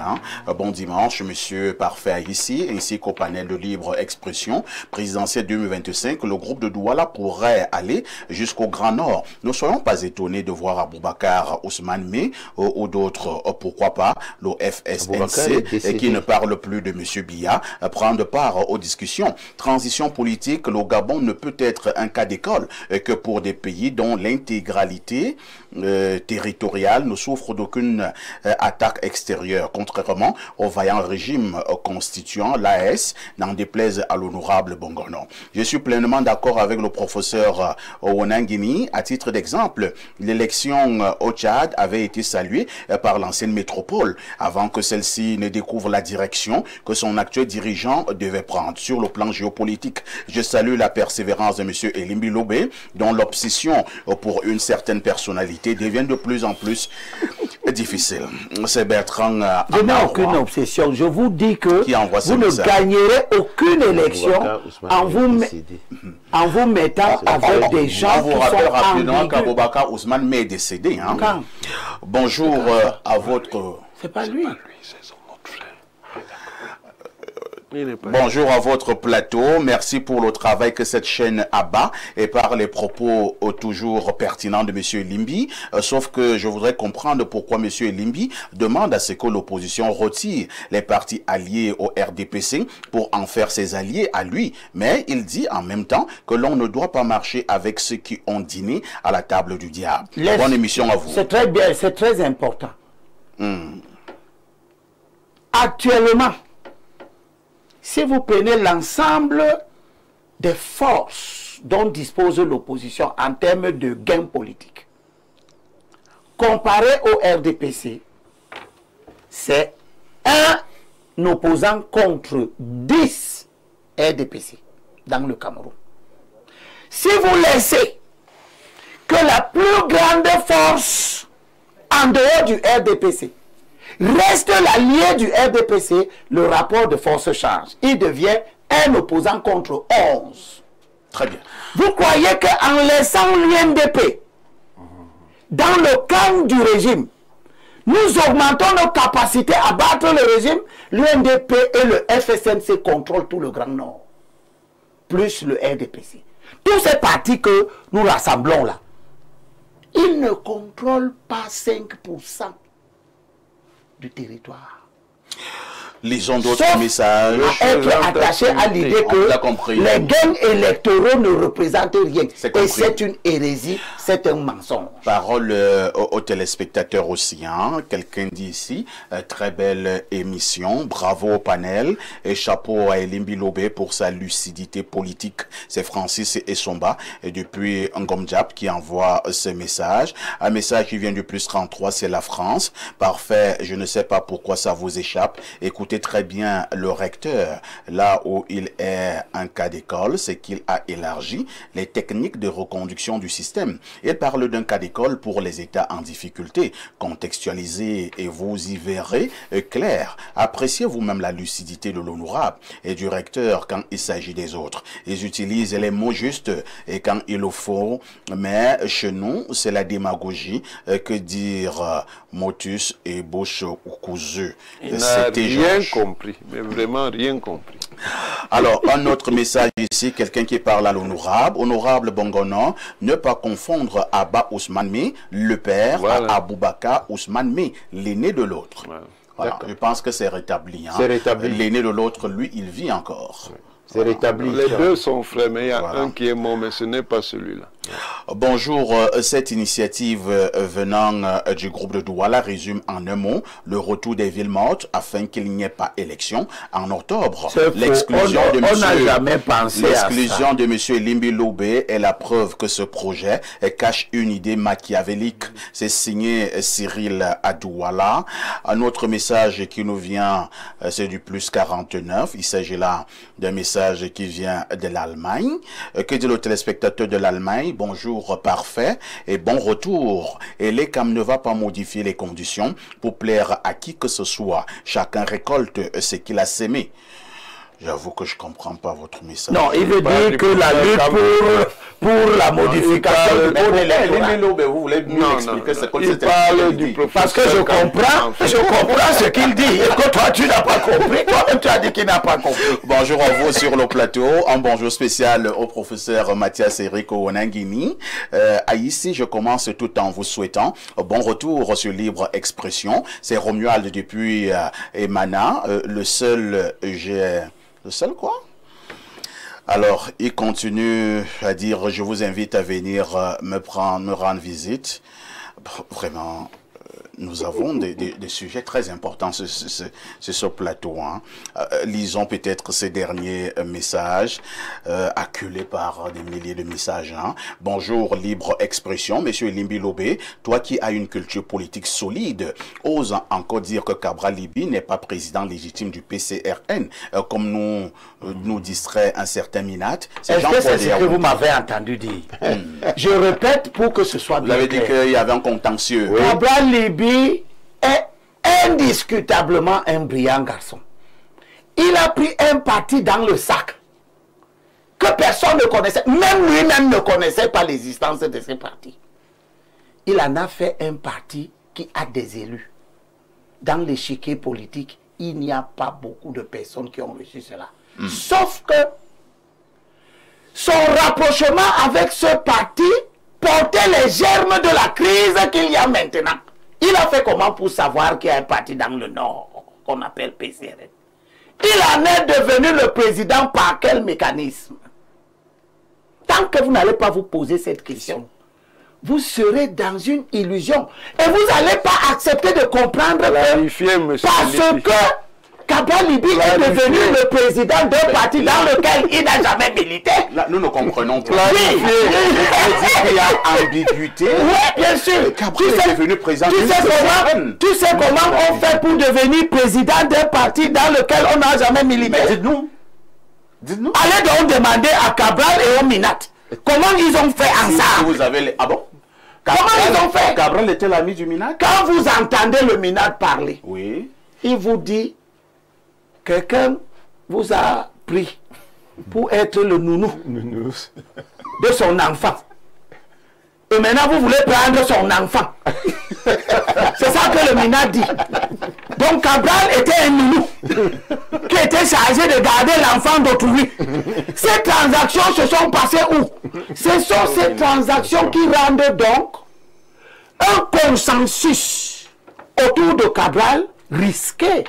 Bon dimanche, monsieur Parfait ici, ainsi qu'au panel de libre expression. Présidentielle 2025, le groupe de Douala pourrait aller jusqu'au Grand Nord. Ne soyons pas étonnés de voir Aboubacar Ousmane May ou d'autres, pourquoi pas, le FSNC, qui ne parle plus de monsieur Biya, prendre part aux discussions. Transition politique, le Gabon ne peut être un cas d'école que pour des pays pays dont l'intégralité territoriale ne souffre d'aucune attaque extérieure, contrairement au vaillant régime constituant l'AS, n'en déplaise à l'honorable Bongono. Je suis pleinement d'accord avec le professeur Onangini. À titre d'exemple, l'élection au Tchad avait été saluée par l'ancienne métropole avant que celle-ci ne découvre la direction que son actuel dirigeant devait prendre. Sur le plan géopolitique, je salue la persévérance de M. Elimbi Lobé, dont l'obsession pour une certaine personnalité devient de plus en plus difficile. C'est Bertrand Je n'ai aucune obsession. Je vous dis que vous ne message. gagnerez aucune élection en vous mettant avec des gens qui sont ambigus. qu'Aboubacar Ousmane m'est décédé. Hein? Bonjour à votre... C'est pas lui. C'est son autre frère. Bonjour à votre plateau. Merci pour le travail que cette chaîne abat et par les propos toujours pertinents de M. Elimbi. Sauf que je voudrais comprendre pourquoi M. Elimbi demande à ce que l'opposition retire les partis alliés au RDPC pour en faire ses alliés à lui. Mais il dit en même temps que l'on ne doit pas marcher avec ceux qui ont dîné à la table du diable. Bonne émission à vous. C'est très bien, c'est très important. Actuellement, si vous prenez l'ensemble des forces dont dispose l'opposition en termes de gains politiques, comparé au RDPC, c'est un opposant contre 10 RDPC dans le Cameroun. Si vous laissez que la plus grande force en dehors du RDPC reste l'allié du RDPC, le rapport de force change. Il devient un opposant contre 11. Très bien. Vous croyez qu'en laissant l'UNDP dans le camp du régime, nous augmentons nos capacités à battre le régime? L'UNDP et le FSNC contrôlent tout le Grand Nord, plus le RDPC. Tous ces partis que nous rassemblons là, ils ne contrôlent pas 5% du territoire. Lisons d'autres messages. À être attaché à l'idée que les gains électoraux ne représentent rien. Et c'est une hérésie, c'est un mensonge. Parole aux téléspectateurs aussi. Hein. Quelqu'un dit ici, très belle émission, bravo au panel et chapeau à Elimbi Lobé pour sa lucidité politique. C'est Francis Essomba et depuis Ngomdiap qui envoie ce message. Un message qui vient du plus 33, c'est la France. Parfait, je ne sais pas pourquoi ça vous échappe. Écoutez très bien le recteur. Là où il est un cas d'école, c'est qu'il a élargi les techniques de reconduction du système. Il parle d'un cas d'école pour les États en difficulté. Contextualisez et vous y verrez clair. Appréciez vous-même la lucidité de l'honorable et du recteur quand il s'agit des autres. Ils utilisent les mots justes et quand il le faut. Mais chez nous, c'est la démagogie. Que dire motus et bouche cousu. C'était rien compris, mais vraiment rien compris. Alors, un autre message ici, quelqu'un qui parle à l'honorable. Honorable Bongono, ne pas confondre Abba Ousmane Mi, le père, à Aboubakar Ousmane Mi, l'aîné de l'autre. Voilà. Je pense que c'est rétabli. Hein. C'est rétabli. L'aîné de l'autre, lui, il vit encore. C'est rétabli. Les deux sont frères, mais il y a un qui est mort, mais ce n'est pas celui-là. Bonjour, cette initiative venant du groupe de Douala résume en un mot le retour des villes mortes afin qu'il n'y ait pas élection en octobre. L'exclusion de M. Elimbi Lobé est la preuve que ce projet cache une idée machiavélique. C'est signé Cyril à Douala. Un autre message qui nous vient, c'est du plus 49. Il s'agit là d'un message qui vient de l'Allemagne. Que dit le téléspectateur de l'Allemagne? Bonjour, parfait et bon retour. Et l'ECAM ne va pas modifier les conditions pour plaire à qui que ce soit. Chacun récolte ce qu'il a sémé. J'avoue que je ne comprends pas votre message. Non, il veut dire que la lutte pour la modification du code électoral. Vous voulez mieux expliquer ce que c'est? Parce que je comprends ce qu'il dit. Et que toi, tu n'as pas compris. Toi-même, tu as dit qu'il n'a pas compris. Bonjour à vous sur le plateau. Un bonjour spécial au professeur Mathias Eric Onangini. Ici, je commence tout en vous souhaitant bon retour sur Libre Expression. C'est Romuald depuis Emana. Le seul quoi? Alors, il continue à dire, je vous invite à venir me rendre visite. Vraiment, nous avons des sujets très importants sur ce plateau. Hein. Lisons peut-être ces derniers messages, acculés par des milliers de messages. Hein. Bonjour, libre expression. Monsieur Limbi Lobé, toi qui as une culture politique solide, ose encore dire que Cabral Libi n'est pas président légitime du PCRN, comme nous distrait un certain Minat. Est-ce que c'est ce que vous m'avez entendu dire? Je répète pour que ce soit bien clair. Vous avez dit qu'il y avait un contentieux. Oui. Cabral Libi est indiscutablement un brillant garçon. Il a pris un parti dans le sac que personne ne connaissait, même lui-même ne connaissait pas l'existence de ce parti. Il en a fait un parti qui a des élus. Dans l'échiquier politique, il n'y a pas beaucoup de personnes qui ont reçu cela. Sauf que son rapprochement avec ce parti portait les germes de la crise qu'il y a maintenant. Il a fait comment pour savoir qu'il y a un parti dans le Nord qu'on appelle PCRN? Il en est devenu le président par quel mécanisme? Tant que vous n'allez pas vous poser cette question, vous serez dans une illusion. Et vous n'allez pas accepter de comprendre que Cabral Libi est devenu le président d'un parti dans lequel il n'a jamais milité. Là, nous ne comprenons pas. Oui. Il y a ambiguïté. Oui, bien sûr. Cabral est devenu président. Tu sais comment on fait pour devenir président d'un parti dans lequel on n'a jamais milité? Dites-nous. Dites-nous. Allez donc demander à Cabral et au Minat. Comment ils ont fait ensemble? Vous avez les... Ah bon? Comment ils ont fait? Cabral était l'ami du Minat? Quand vous entendez le Minat parler, oui, il vous dit: quelqu'un vous a pris pour être le nounou de son enfant. Et maintenant, vous voulez prendre son enfant. C'est ça que le Minat dit. Donc, Cabral était un nounou qui était chargé de garder l'enfant d'autrui. Ces transactions se sont passées où? Ce sont ces transactions qui rendent donc un consensus autour de Cabral risqué.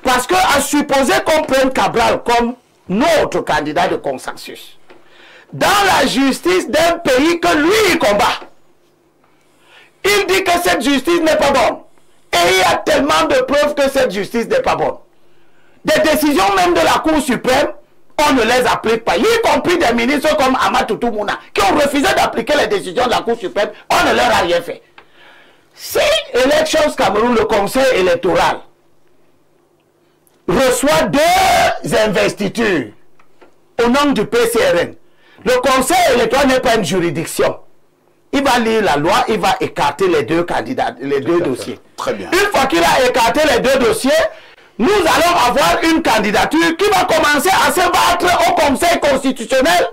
Parce que, à supposer qu'on prenne Cabral comme notre candidat de consensus, dans la justice d'un pays que lui il combat, il dit que cette justice n'est pas bonne. Et il y a tellement de preuves que cette justice n'est pas bonne. Des décisions même de la Cour suprême, on ne les applique pas. Y compris des ministres comme Amatoutou Mouna, qui ont refusé d'appliquer les décisions de la Cour suprême, on ne leur a rien fait. Si Elections Cameroun, le conseil électoral, reçoit 2 investitures au nom du PCRN, le conseil électoral n'est pas une juridiction. Il va lire la loi, il va écarter les 2 candidats, les 2 dossiers. Très bien. Une fois qu'il a écarté les 2 dossiers, nous allons avoir une candidature qui va commencer à se battre au Conseil constitutionnel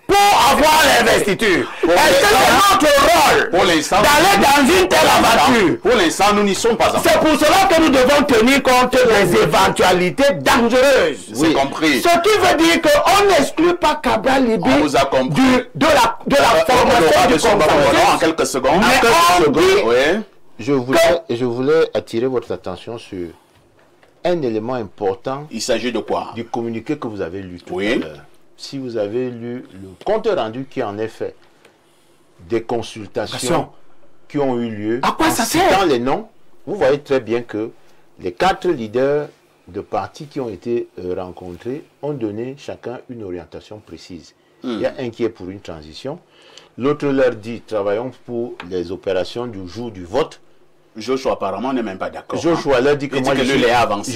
pour avoir l'investiture. Est-ce que c'est notre rôle d'aller dans une telle aventure? Pour l'instant, nous n'y sommes pas encore. C'est pour cela que nous devons tenir compte des éventualités dangereuses. C'est compris. Ce qui veut dire qu'on n'exclut pas Cabral Libi de la formation du consensus. En quelques secondes. Je voulais attirer votre attention sur un élément important. Il s'agit de quoi? Du communiqué que vous avez lu tout à l'heure. Si vous avez lu le compte rendu qui en est fait des consultations qui ont eu lieu, à quoi ça citant les noms, vous voyez très bien que les 4 leaders de partis qui ont été rencontrés ont donné chacun une orientation précise. Il y a un qui est pour une transition, l'autre leur dit travaillons pour les opérations du jour du vote. Joshua apparemment n'est même pas d'accord. Joshua leur dit que moi je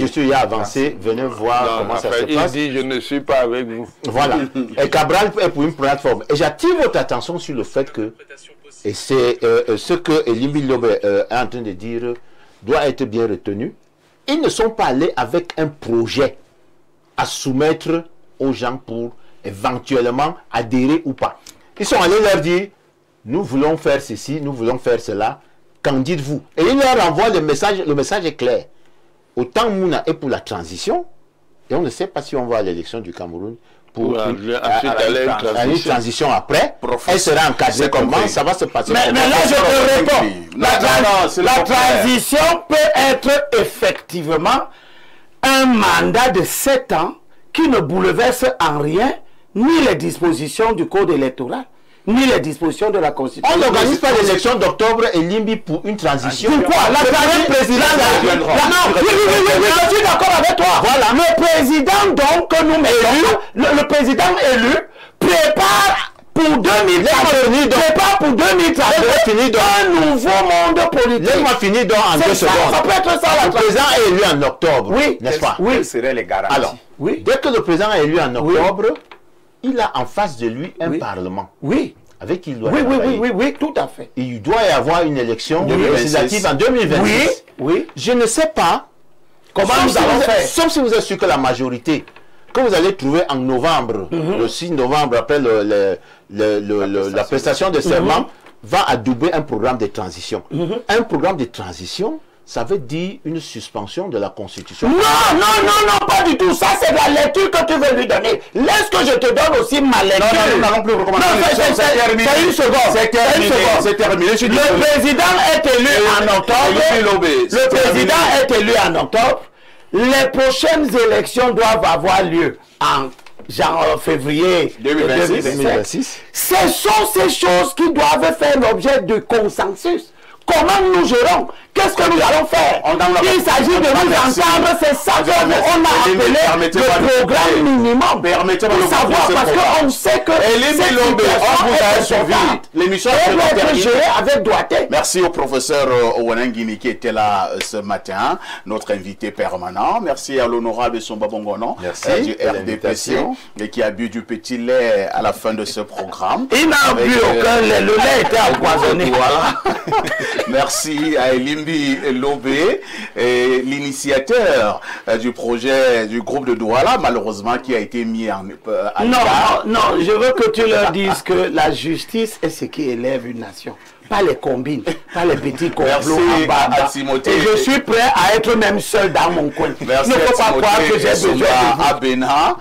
suis avancé, venez voir comment ça se passe. Il dit je ne suis pas avec vous. Voilà. Et Cabral est pour une plateforme. Et j'attire votre attention sur le fait que, et c'est ce que Limbi Lobé est en train de dire, doit être bien retenu. Ils ne sont pas allés avec un projet à soumettre aux gens pour éventuellement adhérer ou pas. Ils sont allés leur dire, nous voulons faire ceci, nous voulons faire cela. Qu'en dites-vous? Et il leur envoie le message est clair. Autant Mouna est pour la transition, et on ne sait pas si on va à l'élection du Cameroun pour une transition après. Elle sera encadrée comment? Ça va se passer. Mais là, je te réponds. La transition peut être effectivement un mandat de 7 ans qui ne bouleverse en rien ni les dispositions du code électoral, ni les dispositions de la Constitution. On n'organise pas l'élection d'octobre et Limbi pour une transition. Pourquoi? La président... Oui, je suis d'accord avec toi. Voilà. Le président donc que nous mettons, le président élu prépare pour 2032, prépare pour 2032 un nouveau monde politique. Laisse-moi finir donc en 2 secondes. Ça peut être ça. Le président est élu en octobre, oui, n'est-ce pas? Oui. Quelles seraient les garanties? Alors, oui. Dès que le président est élu en octobre, il a en face de lui un parlement. Oui. Avec qui il doit oui, tout à fait. Il doit y avoir une élection législative en 2026. Oui. Je ne sais pas comment nous allons faire. Sauf si vous êtes sûr que la majorité que vous allez trouver en novembre, le 6 novembre, après la prestation de serment, va adouber un programme de transition. Un programme de transition, ça veut dire une suspension de la Constitution. Non, pas du tout. Ça, c'est la lecture que tu veux lui donner. Laisse que je te donne aussi ma lecture. Non, nous n'allons plus recommencer. C'est terminé. C'est une seconde. C'est terminé. Le président est élu en octobre. Le président est élu en octobre. Les prochaines élections doivent avoir lieu en février 2026. Ce sont ces choses qui doivent faire l'objet de consensus. Comment nous gérons? Qu'est-ce que nous allons faire? Il s'agit de nous entendre, c'est ça qu'on a appelé le programme minimum. Permettez-moi de savoir, parce qu'on sait que l'émission est gérée avec doigté. Merci au professeur Owanangini qui était là ce matin, notre invité permanent. Merci à l'honorable Somba Bongono du RDPC et qui a bu du petit lait à la fin de ce programme. Il n'a bu aucun lait, le lait était empoisonné. Voilà. Merci à Elimbi Lobé, l'initiateur du projet du groupe de Douala, malheureusement qui a été mis en non, je veux que tu leur dises que la justice est ce qui élève une nation. Pas les combines, pas les petits complots en bas. Et je suis prêt à être même seul dans mon coin. Merci. Ne faut pas croire que j'ai besoin de vous. À Bénin.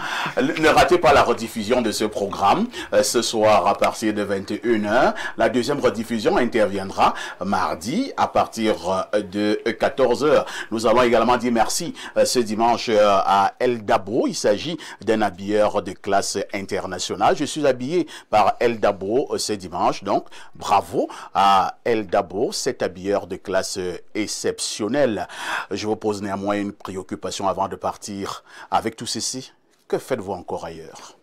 Ne ratez pas la rediffusion de ce programme ce soir à partir de 21h. La deuxième rediffusion interviendra mardi à partir de 14h. Nous allons également dire merci ce dimanche à El Dabo. Il s'agit d'un habilleur de classe internationale. Je suis habillé par El Dabo ce dimanche. Donc, bravo à El Dabo, cet habilleur de classe exceptionnelle. Je vous pose néanmoins une préoccupation avant de partir. Avec tout ceci, que faites-vous encore ailleurs?